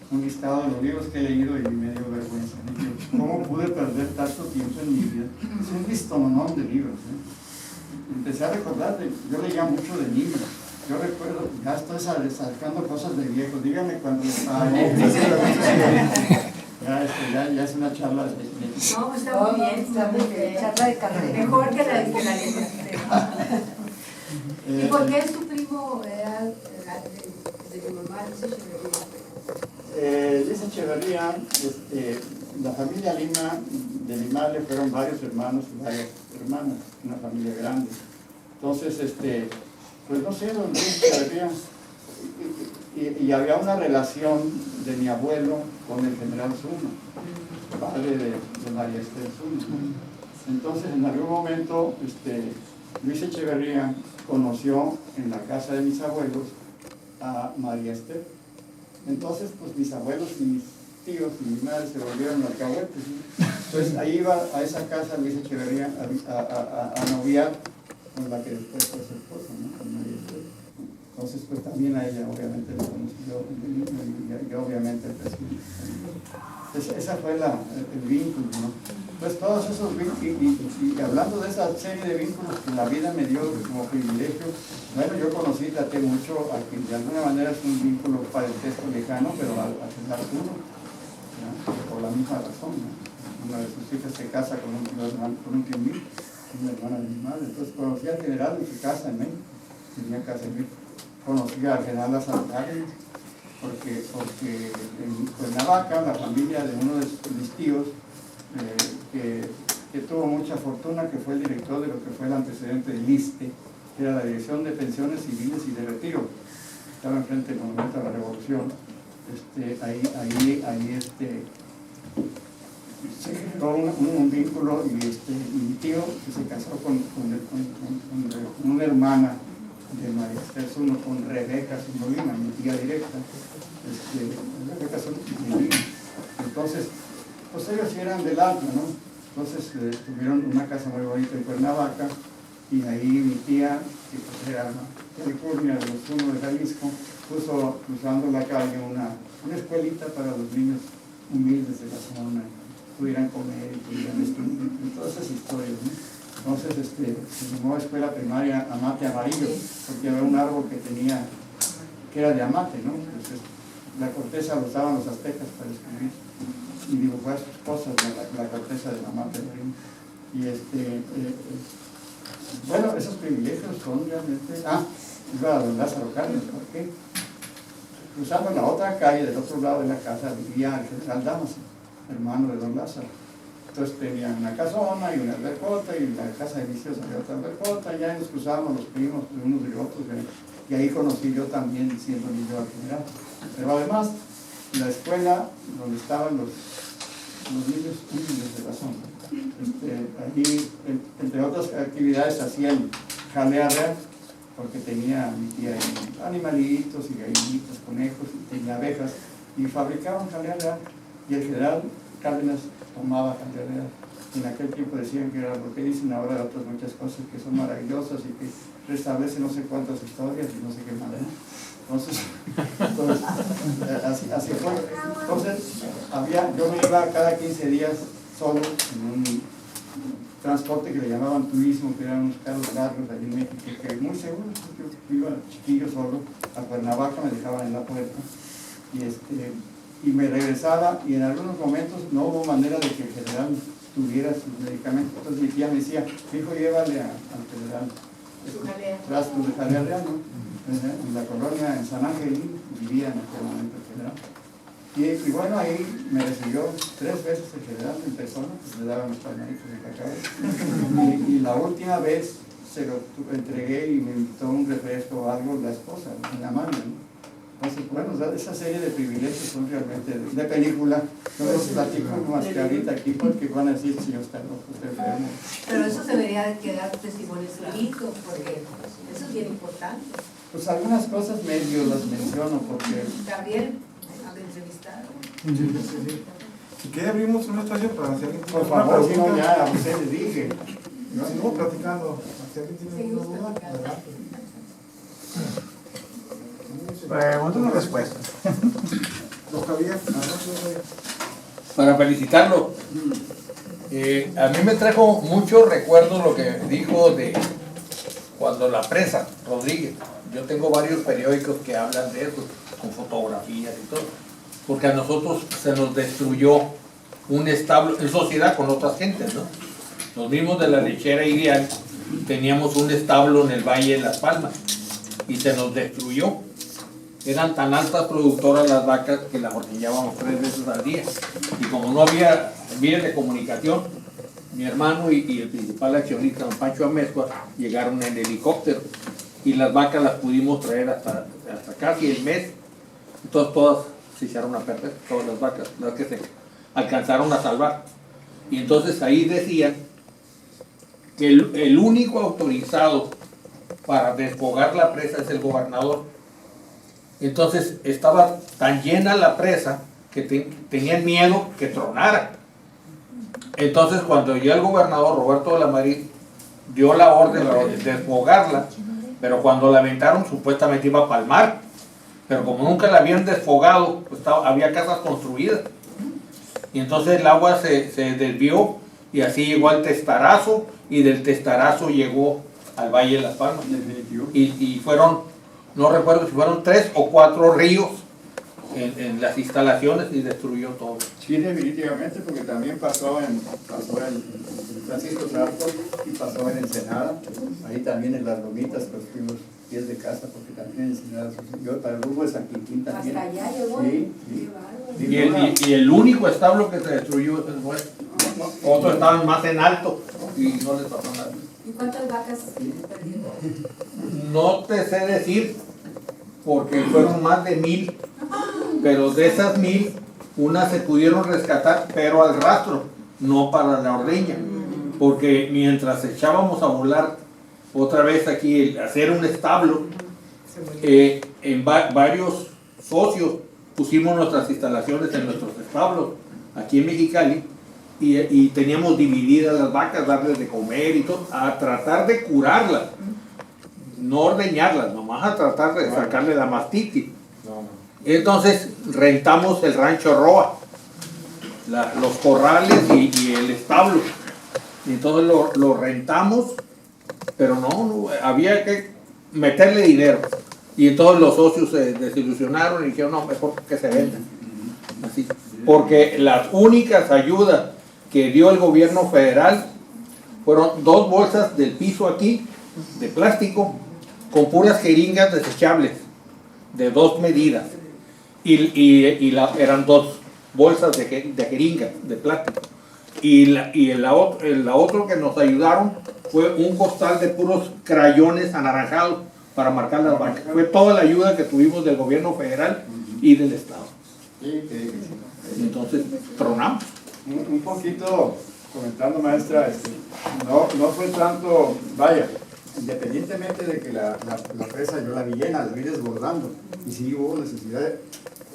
un listado de los libros que he leído y me dio vergüenza. Dije, ¿cómo pude perder tanto tiempo en mi vida? Es un listonón de libros, ¿eh? Empecé a recordar, yo leía mucho de niño. Yo recuerdo, ya estoy sacando cosas de viejo. Dígame cuando estaba ya es una charla de No, está muy bien, está muy bien. Charla de carrera. Mejor que la ¿Y por qué su primo era de tu mamá? Luis Echeverría, la familia Lima, de Limale fueron varios hermanos y varias hermanas, una familia grande. Entonces, pues no sé, don Luis Echeverría, y había una relación de mi abuelo con el general Zuma, padre de María Esther Zuma. Entonces, en algún momento, Luis Echeverría conoció en la casa de mis abuelos a María Esther. Entonces, pues mis abuelos y mis tíos y mi madre se volvieron alcahuetes, ¿no? Entonces, ahí iba a esa casa Luis Echeverría a noviar con la que después fue su esposa, ¿no? Con María Esther. Entonces, pues también a ella, obviamente, lo conocí yo y obviamente el presidente. Entonces, esa fue el vínculo, ¿no? Pues todos esos vínculos, y hablando de esa serie de vínculos que la vida me dio como privilegio, bueno, yo conocí, traté mucho a quien de alguna manera es un vínculo parentesco lejano, pero al general uno, ¿no? Por la misma razón, ¿no? Una de sus hijas se casa con un tío mío, una hermana de mi madre. Entonces conocí al general en su casa en México, tenía casa en México. Conocí al general Lazarcárdenas, porque en Cuernavaca, la familia de uno de mis tíos, que tuvo mucha fortuna, que fue el director de lo que fue el antecedente del ISSSTE, que era la Dirección de Pensiones Civiles y de Retiro, estaba enfrente del Monumento a la Revolución. Ahí se generó un vínculo, y mi tío, que se casó con una hermana de María Esther Zuno, con Rebeca Zumolina, mi tía directa, Rebeca Zumolina. Entonces, pues ellos sí eran del Alto, ¿no? Entonces tuvieron una casa muy bonita en Cuernavaca, y ahí mi tía, que pues era California, de los Zuno de Jalisco, puso cruzando la calle una escuelita para los niños humildes de la zona, pudieran comer y pudieran estudiar, y todas esas historias, ¿no? Entonces se llamó Escuela Primaria Amate Amarillo, porque había un árbol que era de amate, ¿no? Entonces, la corteza lo usaban los aztecas para escribir y dibujar sus cosas, la corteza del amate amarillo. Y bueno, esos privilegios son realmente... iba a don Lázaro Cárdenas, ¿por qué? Cruzando la otra calle, del otro lado de la casa, vivía el general Damaso, hermano de don Lázaro. Entonces tenían una casona y una albercota, y la casa de vicios había otra albercota, y ya nos cruzábamos los primos de unos y otros, y ahí conocí yo también, siendo niño al general. Pero además, la escuela donde estaban los niños humildes de la zona, allí, entre otras actividades, hacían jalea real, porque tenía mi tía animalitos y gallinitas, conejos, y tenía abejas, y fabricaban jalea real, y el general Cárdenas tomaba jalea real. En aquel tiempo decían que era lo que dicen ahora de otras muchas cosas que son maravillosas y que restablecen no sé cuántas historias y no sé qué más, ¿no? Entonces así fue. Entonces yo me iba cada 15 días solo en un transporte que le llamaban turismo, que eran unos carros largos allí en México, que muy seguros. Yo iba chiquillo solo a Cuernavaca, me dejaban en la puerta, y me regresaba, y en algunos momentos no hubo manera de que el general tuviera sus medicamentos. Entonces mi tía me decía, hijo, llévale al general frascos de jalea real, ¿no? En la colonia, en San Ángel, vivía en aquel momento el general. Y bueno, ahí me recibió 3 veces el general en persona, pues le daban los palmaditos de cacao. Y la última vez se lo entregué y me invitó un refresco o algo, la esposa, en la mano, ¿no? Entonces, bueno, esa serie de privilegios son realmente de película. No los platico más que ahorita aquí, porque van a decir, si yo está loco, usted enfermo. Pero eso debería de quedar testimonio escrito, porque eso es bien importante. Pues algunas cosas medio las menciono, porque... Gabriel, al entrevistado. Si quiere abrimos un espacio para si alguien tiene Por alguna favor, si no, pregunta. ya a usted les dije. Seguimos platicando. Si alguien tiene alguna duda, adelante. Preguntas y respuestas. Don Javier, adelante, don Javier. Para felicitarlo. A mí me trajo muchos recuerdos lo que dijo de cuando la presa Rodríguez. Yo tengo varios periódicos que hablan de eso, con fotografías y todo. Porque a nosotros se nos destruyó un establo, en sociedad con otras gentes, ¿no? Los mismos de la lechera ideal teníamos un establo en el Valle de Las Palmas y se nos destruyó. Eran tan altas productoras las vacas que las ordeñábamos 3 veces al día. Y como no había vías de comunicación, mi hermano y el principal accionista, don Pancho Amezcua, llegaron en helicóptero. Y las vacas las pudimos traer hasta casi el mes. Entonces todas se echaron a perder, todas las vacas, las que se alcanzaron a salvar. Y entonces ahí decían que el único autorizado para desfogar la presa es el gobernador. Entonces estaba tan llena la presa que tenían miedo que tronara. Entonces cuando ya el gobernador Roberto de la Madrid dio la orden de desfogarla, pero cuando la aventaron supuestamente iba a palmar, pero como nunca la habían desfogado, pues había casas construidas. Y entonces el agua se desvió y así llegó al Testarazo, y del Testarazo llegó al Valle de Las Palmas. Y fueron, no recuerdo si fueron 3 o 4 ríos en las instalaciones y destruyó todo. Sí, definitivamente, porque también pasó en Francisco Zarco y pasó en Ensenada. Ahí también en Las Lomitas construimos pies de casa, porque también en Ensenada sucedió, para el rumbo de San Quintín también. Hasta allá llegó. Sí, sí. Y el único establo que se destruyó fue otros estaban más en alto y no les pasó nada. ¿Y cuántas vacas perdieron? No te sé decir, porque fueron más de 1000, pero de esas 1000, unas se pudieron rescatar, pero al rastro, no para la ordeña, porque mientras echábamos a volar otra vez aquí, hacer un establo, en varios socios pusimos nuestras instalaciones en nuestros establos, aquí en Mexicali, y teníamos divididas las vacas, darles de comer y todo, a tratar de curarlas, no ordeñarlas, nomás a tratar de sacarle la mastitis. Entonces rentamos el rancho Roa, los corrales y el establo. Y entonces lo rentamos, pero no, había que meterle dinero. Y entonces los socios se desilusionaron y dijeron, no, mejor que se vendan. Así. Porque las únicas ayudas que dio el gobierno federal fueron 2 bolsas del piso aquí, de plástico, con puras jeringas desechables, de 2 medidas. Eran 2 bolsas de jeringas, de plástico. Y la otro que nos ayudaron fue un costal de puros crayones anaranjados para marcar las vacas. Fue toda la ayuda que tuvimos del gobierno federal y del Estado. Entonces, tronamos. Un poquito, comentando, maestra, no fue tanto, vaya, independientemente de que la presa yo la vi llena, la vi desbordando, y sí hubo necesidad.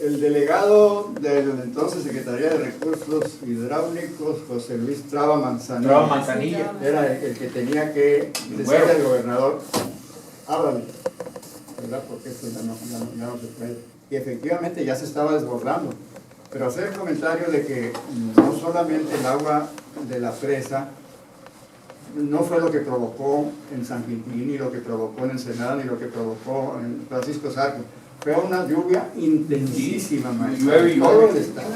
El delegado de la entonces Secretaría de Recursos Hidráulicos, José Luis Traba Manzanilla, era el que tenía que decirle al gobernador, háblale, ¿verdad? Porque esto ya no se puede. Y efectivamente ya se estaba desbordando. Pero hacer el comentario de que no solamente el agua de la presa no fue lo que provocó en San Quintín, ni lo que provocó en Ensenada, ni lo que provocó en Francisco Zarco. Fue una lluvia intensísima, maestro, en todo el estado.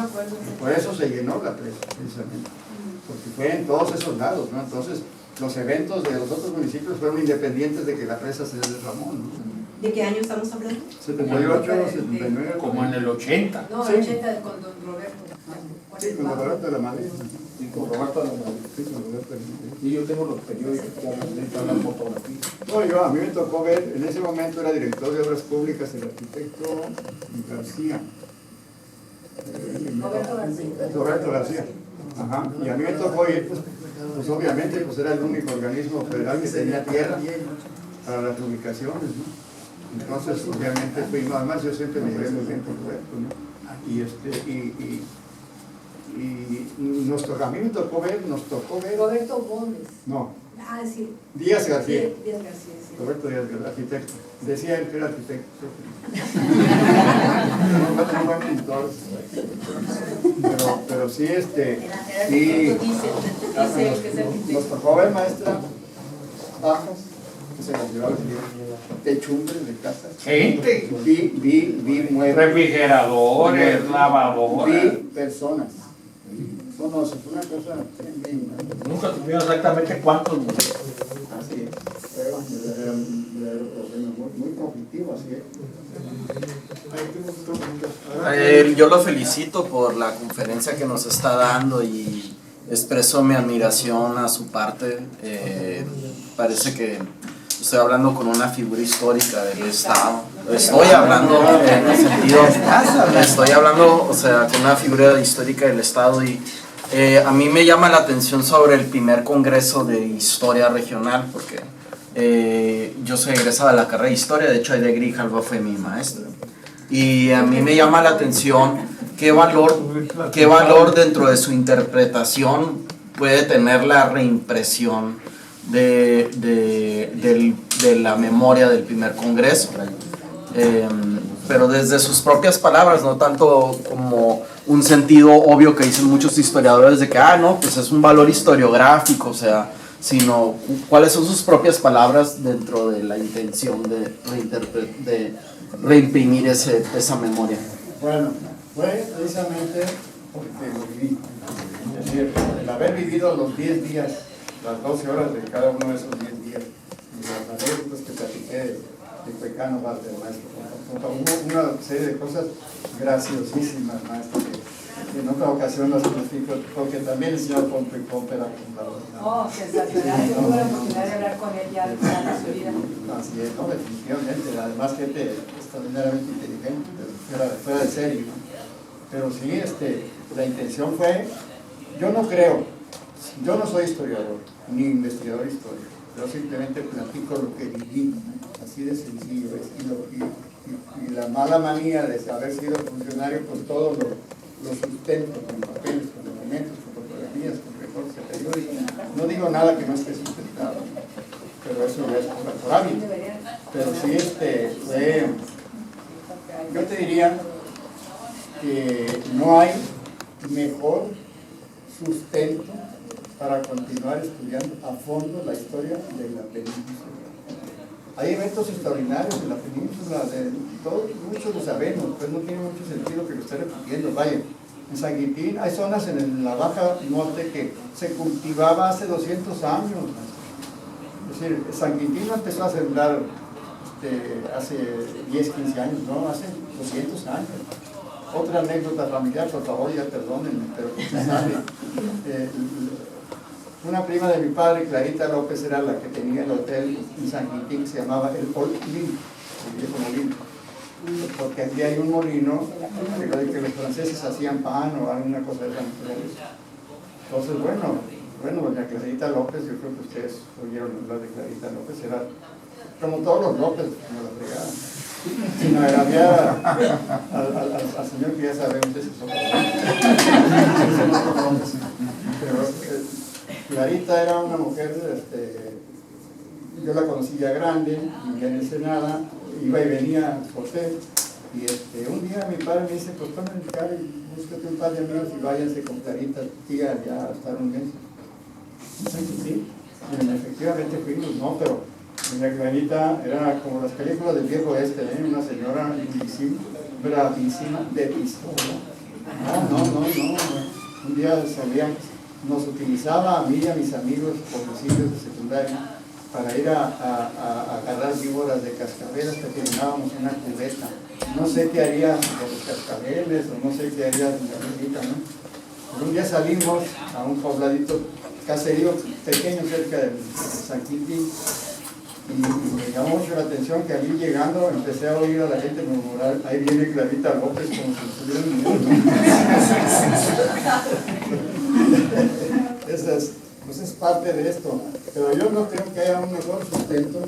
Por eso se llenó la presa, precisamente. Porque fue en todos esos lados, ¿no? Entonces, los eventos de los otros municipios fueron independientes de que la presa se derramó, ¿no? ¿De qué año estamos hablando? 78, 79. Como en el 80. No, Sí. 80 con don Roberto. Sí, con Roberto de la Madrid. Y con Roberto de la Madrid. Sí, con Roberto de la Madrid. Y yo tengo los periódicos que hablan de las fotografías. No, a mí me tocó ver, en ese momento era director de Obras Públicas el arquitecto García. Roberto García. Ajá. Y a mí me tocó ir, pues obviamente pues era el único organismo federal que tenía tierra para las publicaciones, ¿no? Entonces, obviamente fuimos, además yo siempre me llevé muy bien con Roberto, ¿no? Y a mí me tocó ver, Roberto Gómez. no, Ah, sí. Díaz García. Díaz García, sí. Roberto Díaz García, arquitecto. Decía él que era arquitecto. No buen pintor. Pero sí, nos tocó ver, maestra, bajas que se las llevaban techumbres de casa. Gente. Vi muebles. Refrigeradores, lavadoras. Vi personas. No, es una cosa tremenda. Nunca supimos exactamente cuántos murieron. Así es. Era un verdadero problema muy conflictivo, así es. Yo lo felicito por la conferencia que nos está dando y expreso mi admiración a su parte. Parece que estoy hablando con una figura histórica del Estado. Estoy hablando en el sentido, estoy hablando, o sea, con una figura histórica del Estado y a mí me llama la atención sobre el primer congreso de historia regional porque yo soy egresada de la carrera de historia, de hecho Aide Grijalva fue mi maestra. Y a mí me llama la atención qué valor dentro de su interpretación puede tener la reimpresión de la memoria del primer congreso. Pero desde sus propias palabras, no tanto como un sentido obvio que dicen muchos historiadores de que, no, pues es un valor historiográfico, o sea, sino cuáles son sus propias palabras dentro de la intención de reimprimir esa memoria. Bueno, fue precisamente porque lo viví. Es decir, el haber vivido los 10 días, las 12 horas de cada uno de esos 10 días, y las anécdotas que platiqué de Pecano Valde, maestro. Hubo una serie de cosas graciosísimas, maestro, que en otra ocasión las explico, porque también el señor Pompe era fundador. Oh, sensacional, yo tuve la oportunidad de hablar con él ya de su vida. Así es, no, definitivamente, además gente extraordinariamente inteligente, fuera de serie, ¿no? Pero sí, la intención fue, yo no soy historiador, ni investigador histórico, yo simplemente platico lo que viví, así de sencillo, y la mala manía de haber sido funcionario con todo lo sustento, con papeles, con documentos, con fotografías, con recortes de periódicos. No digo nada que no esté sustentado, pero eso ya es por hábito. Pero sí, fue, yo te diría que no hay mejor sustento para continuar estudiando a fondo la historia de la península. Hay eventos extraordinarios en la península, muchos lo sabemos, pues no tiene mucho sentido que lo esté repitiendo. Vaya, en San Quintín hay zonas en la Baja Norte que se cultivaba hace 200 años. Es decir, San Quintín no empezó a sembrar hace 10, 15 años, no, hace 200 años. Otra anécdota familiar, por favor, ya perdónenme, pero una prima de mi padre, Clarita López, era la que tenía el hotel en San Quintín que se llamaba el Old Lin, el viejo molino, porque aquí hay un molino que los franceses hacían pan o alguna cosa de esa naturaleza. Entonces, bueno, doña Clarita López, yo creo que ustedes oyeron hablar de Clarita López, era como todos los López, como la fregaban. Sino había al señor que ya sabemos ese pero Clarita era una mujer, yo la conocí ya grande, vivía en Ensenada, iba y venía a su hotel, y un día mi padre me dice, pues toma el carro y búscate un par de amigos y váyanse con Clarita, tía, ya a estar un mes. Sí, y efectivamente fuimos, no, pero doña Clarita era como las películas del viejo una señora invisible, bravísima, de pistola. No. Un día nos utilizaba a mí y a mis amigos pobrecillos de secundaria para ir a agarrar víboras de cascabel hasta que llenábamos una cubeta. No sé qué haría con los cascabeles o no sé qué haría doña Clarita, ¿no? Pero un día salimos a un pobladito caserío pequeño cerca de San Quintín. Y me llamó mucho la atención que a mí llegando empecé a oír a la gente murmurar, ahí viene Clarita López como si estuviera en mundo. Pues es parte de esto, pero yo no creo que haya un mejor sustento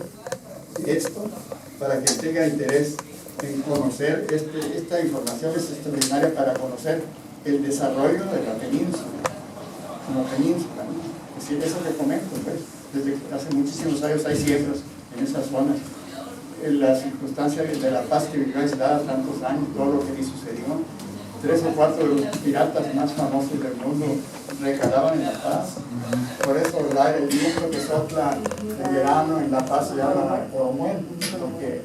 esto para que tenga interés en conocer esta información es extraordinaria para conocer el desarrollo de la península, como península, ¿no? Es decir, eso que comento, pues, desde hace muchísimos años hay siembras en esas zonas. En las circunstancias de la paz que vivió aislada tantos años, todo lo que ahí sucedió, 3 o 4 de los piratas más famosos del mundo recalaban en La Paz. Por eso el núcleo que sopla el verano en La Paz se llama Cromwell, porque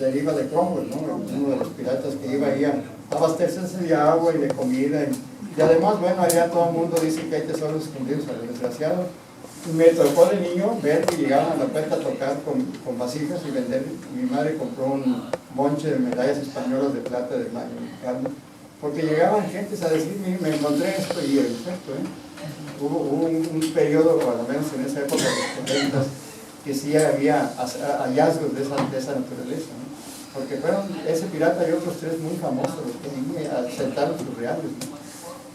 deriva de Cromwell, ¿no? Uno de los piratas que iba ahí a abastecerse de agua y de comida. Y además, bueno, allá todo el mundo dice que hay tesoros escondidos a los desgraciados. Me tocó de niño ver que llegaban a la puerta a tocar con vasijas y vender. Mi madre compró un bonche de medallas españolas de plata de mayo mexicano, porque llegaban gentes a decirme, me encontré esto y el efecto, Hubo un periodo, o al menos en esa época de los 70, que sí había hallazgos de esa naturaleza, ¿no? Porque fueron ese pirata y otros 3 muy famosos los que asentaron sus reales, ¿no?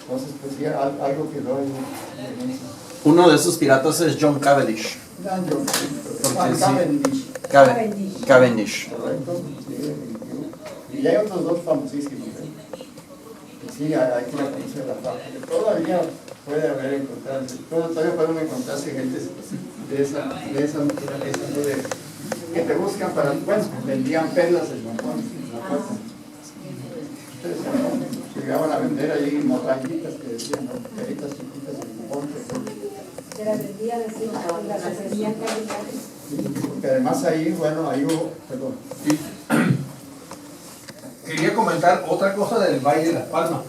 Entonces, pues sí, algo quedó ahí. Uno de esos piratas es John Cavendish. Cavendish. Correcto, sí. Y hay otros 2 famosísimos, Sí, hay que conocer la fama. Todavía puede haber encontrado, todavía podemos encontrarse gente de esa naturaleza, ¿no? Que te buscan para, bueno, vendían perlas en montones. Llegaban a vender ahí morranguitas que decían, ¿no? Peritas chiquitas en montones. Se las vendían así, las vendían calidades. Porque además ahí, bueno, ahí hubo, perdón. Quería comentar otra cosa del Valle de Las Palmas.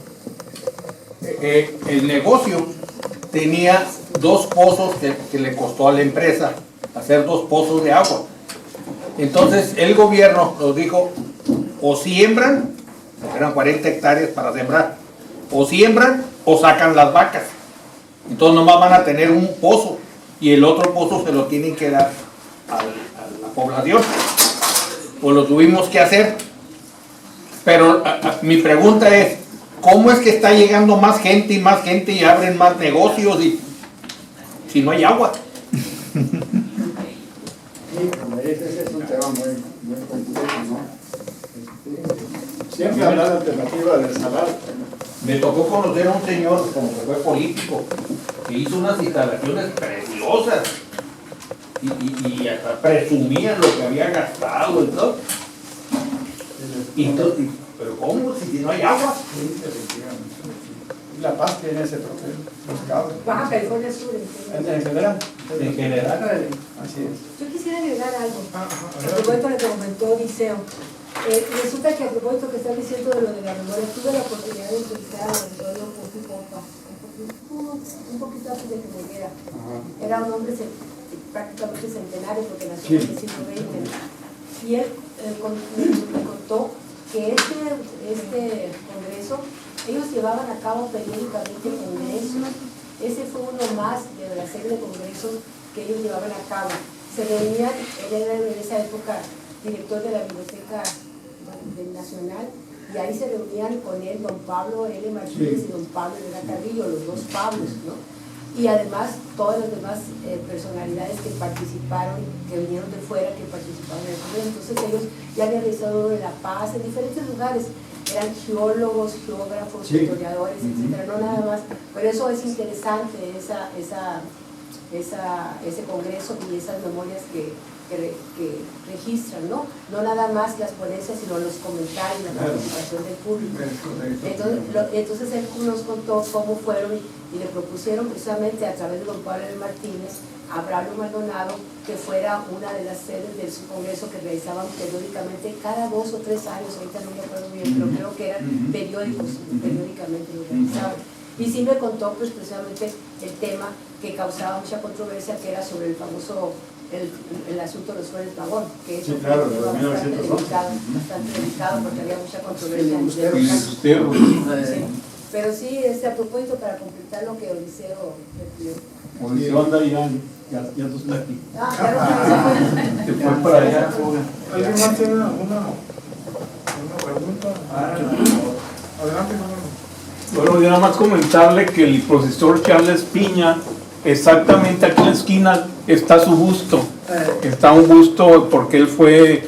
El negocio tenía 2 pozos que le costó a la empresa hacer 2 pozos de agua. Entonces el gobierno nos dijo, o siembran, eran 40 hectáreas para sembrar, o siembran o sacan las vacas. Entonces nomás van a tener un pozo y el otro pozo se lo tienen que dar a la población. Pues lo tuvimos que hacer. Pero mi pregunta es, ¿cómo es que está llegando más gente y abren más negocios si no hay agua? Sí, como dices, ese es un tema muy complejo, ¿no? Siempre habrá la alternativa del salar. Me tocó conocer a un señor, como que fue político, que hizo unas instalaciones preciosas y hasta presumían lo que había gastado y todo. Pero ¿cómo? Si no hay agua. Sí, efectivamente. La Paz tiene ese problema. Baja California Sur. En general. En general. Así es. Yo quisiera agregar algo. A propósito de lo que comentó Odiseo. Resulta que a propósito que están diciendo de lo de la memoria, tuve la oportunidad de entrevistar a Antonio un poquito antes de que muriera. Era un hombre prácticamente centenario porque nació en el siglo XX. Y él me contó que este congreso, ellos llevaban a cabo periódicamente congresos. Ese fue uno más de la serie de congresos que ellos llevaban a cabo. Se reunían, él era en esa época director de la Biblioteca Nacional, y ahí se reunían con él don Pablo L. Martínez y don Pablo L. Carrillo, los 2 Pablos, ¿no? Y además todas las demás personalidades que participaron, que vinieron de fuera, que participaron en el congreso. Entonces ellos ya habían realizado de La Paz en diferentes lugares, eran geólogos, geógrafos, historiadores, etcétera, no nada más. Pero eso es interesante, ese congreso y esas memorias que registran, ¿no? No nada más las ponencias, sino los comentarios, la participación del público. Entonces él nos contó cómo fueron y le propusieron precisamente a través de don Pablo Martínez a Braulio Maldonado que fuera una de las sedes de su congreso que realizaban periódicamente cada 2 o 3 años, ahorita no me acuerdo bien, pero creo que eran periódicamente lo realizaban. Y sí me contó pues precisamente el tema que causaba mucha controversia, que era sobre el famoso el asunto de los Flores Pavón, que es claro, bastante delicado porque había mucha controversia en el Pero sí, a propósito, para completar lo que Odiseo refirió. Odiseo anda ya tú estás aquí. Claro, te fue para allá. ¿Alguien más tiene una pregunta? Adelante, Bueno, yo nada más comentarle que el profesor Charles Piña, exactamente aquí en la esquina está su busto. Está un busto porque él fue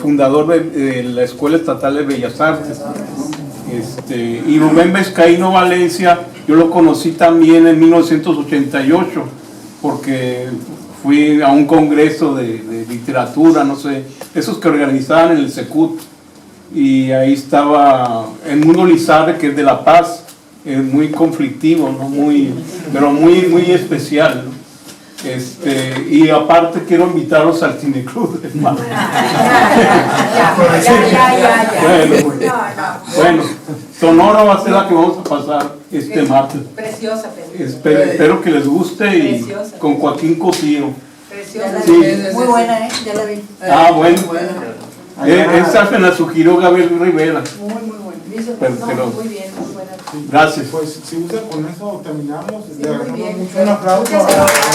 fundador de la Escuela Estatal de Bellas Artes. Y Rubén Vizcaíno Valencia, yo lo conocí también en 1988, porque fui a un congreso de literatura, no sé, esos que organizaban en el Secut, y ahí estaba el Mundo Lizarre, que es de La Paz, es muy conflictivo, ¿no? Pero muy especial, ¿no? Y aparte quiero invitarlos al Cineclub. Bueno, Sonora va a ser la que vamos a pasar este martes. Preciosa, Espero que les guste y preciosa. Con Joaquín Cosío. Preciosa. Sí. Muy buena, ya la vi. Bueno. Esa se la sugirió Gabriel Rivera. Muy buena. Pero, muy bien, muy buena. Gracias. Pues si gusta, con eso terminamos. Sí, Le muy agradecemos bien. mucho. Un aplauso. Muchas gracias.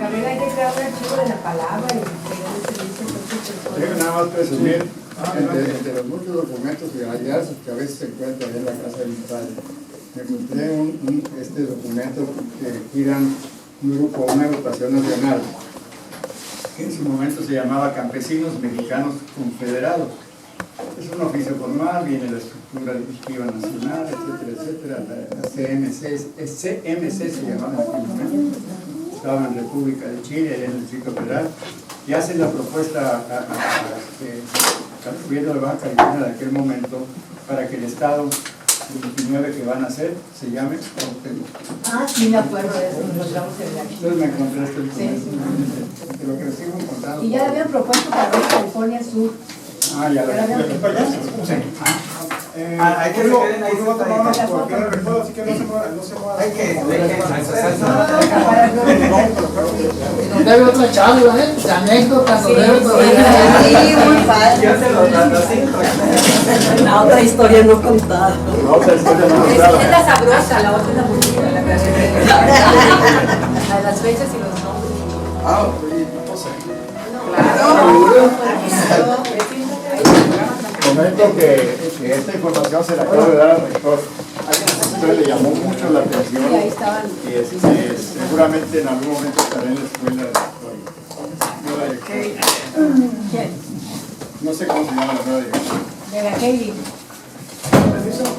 Gabriel, hay que crear un archivo de la palabra y pegar el servicio con sus Quiero personas. nada más presumir entre los muchos documentos y hallazgos que a veces se encuentran en la casa de mi padre. Me encontré este documento que giran un grupo, una agrupación nacional, que en su momento se llamaba Campesinos Mexicanos Confederados. Es un oficio formal, viene la estructura administrativa nacional, etcétera, la CMC se llamaba en aquel momento. Estaba en República de Chile, en el Distrito Federal, y hacen la propuesta al gobierno de Baja California de aquel momento para que el Estado 29 que van a hacer se llame Cuauhtémoc. Sí, me acuerdo de eso, nos encontramos en el archivo. Entonces me encontré este documento, de lo que sigo encontrando. Y ya le habían propuesto para Baja California Sur. Ya lo Ya le habían ¿Aquí para allá? Sí. Hay que se queden ahí. Por favor, recuerdo, así que no se mueva. Hay que Nos debe otra charla, de anécdotas, nos debe muy padre. Yo se los mando así. La otra historia no contada. La otra historia no Es contada. la sabrosa, la otra es la bonita, la canción. La de las fechas y los nombres. Comento que esta información se la acabo de dar al rector. Entonces le llamó mucho la atención Y ahí estaban. y seguramente en algún momento estaré en la escuela de historia. ¿Quién? No sé cómo se llama la nueva directora. De la Kelly.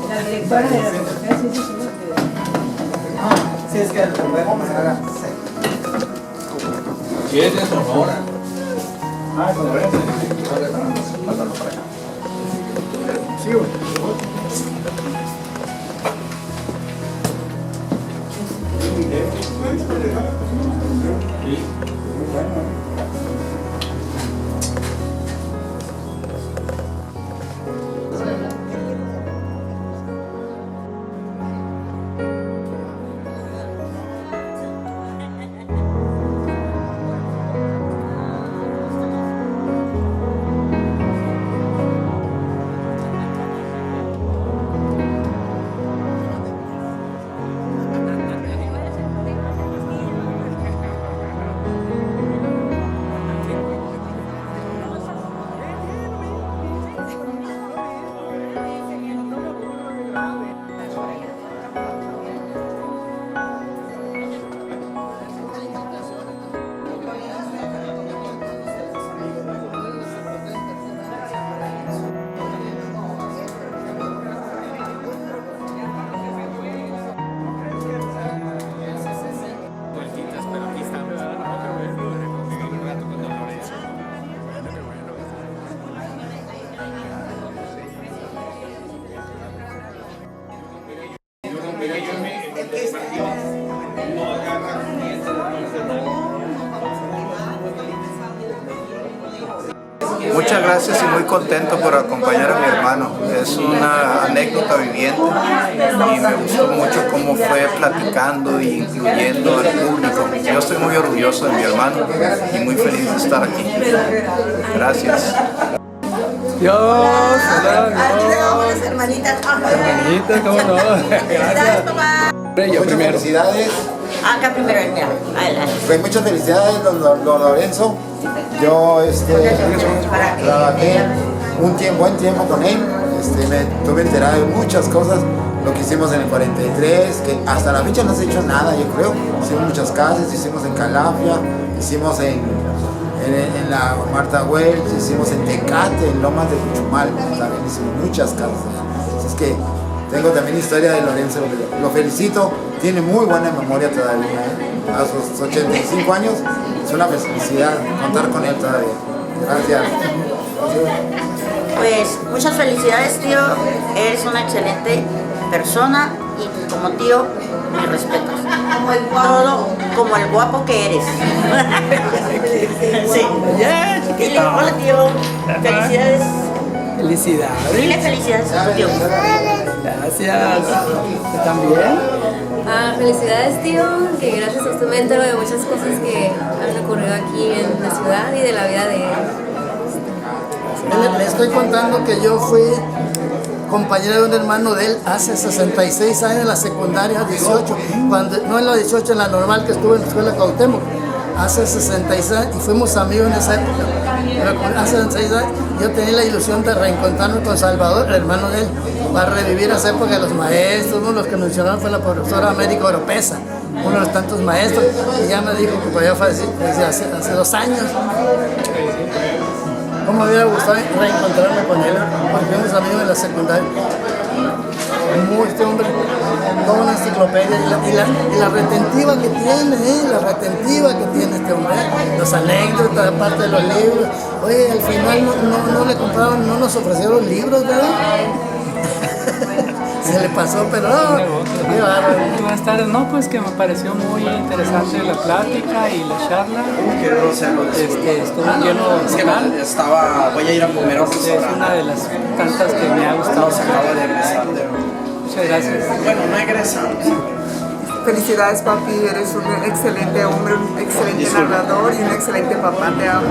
La directora de la reportera, sí, sí, Sí, es que vamos a ¿Qué es de Sonora? Con Lorenzo. Sí, güey. Muchas gracias y muy contento por acompañar a mi hermano. Es una anécdota viviente y me gustó mucho cómo fue platicando e incluyendo al público. Yo estoy muy orgulloso de mi hermano y muy feliz de estar aquí. Gracias. Dios, hermanitas. hermanita, cómo no. Gracias. Papá. Yo primero. Felicidades. Acá primero el mío. Adelante. Pues muchas felicidades, don Lorenzo. Yo trabajé buen tiempo con él. Me tuve enterado de muchas cosas. Lo que hicimos en el 43, que hasta la fecha no se ha hecho nada, yo creo. Hicimos muchas casas, hicimos en Calafia, hicimos en en la Marta Welch, hicimos en Tecate, en Lomas de Cuchumal, también hicimos muchas casas. Así es que tengo también historia de Lorenzo, lo felicito, tiene muy buena memoria todavía, a sus 85 años, es una felicidad contar con él todavía. Gracias. Pues muchas felicidades, tío, eres una excelente persona y como tío me respetas. Todo como el guapo que eres. Sí. Dile, hola tío, felicidades. Felicidades. Dile felicidades a tu tío. Gracias. ¿También? Felicidades, tío, que gracias a usted me entero de muchas cosas que han ocurrido aquí en la ciudad y de la vida de él. Le estoy contando que yo fui compañero de un hermano de él hace 66 años en la secundaria, 18, cuando, no en la 18, en la normal que estuve en la escuela Cuauhtémoc, hace 66 años, y fuimos amigos en esa época. Pero hace 66 años yo tenía la ilusión de reencontrarme con Salvador, el hermano de él, para revivir esa época de los maestros. Uno de los que mencionaron fue la profesora América Oropesa, uno de los tantos maestros, y ya me dijo que podía fallecer hace 2 años. ¿Cómo me hubiera gustado reencontrarme con él? Porque fuimos amigos en la secundaria. Este hombre, toda una enciclopedia y la retentiva que tiene, la retentiva que tiene este hombre, los anécdotas, aparte de los libros. Oye, al final no le compraron, no nos ofrecieron libros, ¿verdad? Se le pasó, pero no. Qué bárbaro. Buenas tardes, no, pues que me pareció muy interesante la plática y la charla. Qué grosero. Estuvo lleno Es que voy a ir a comer a un restaurante. Es una de las tantas que me ha gustado. Se acaba de egresar. Muchas gracias. Bueno, no egresamos. Felicidades, papi, eres un excelente hombre, un excelente narrador y un excelente papá, te amo.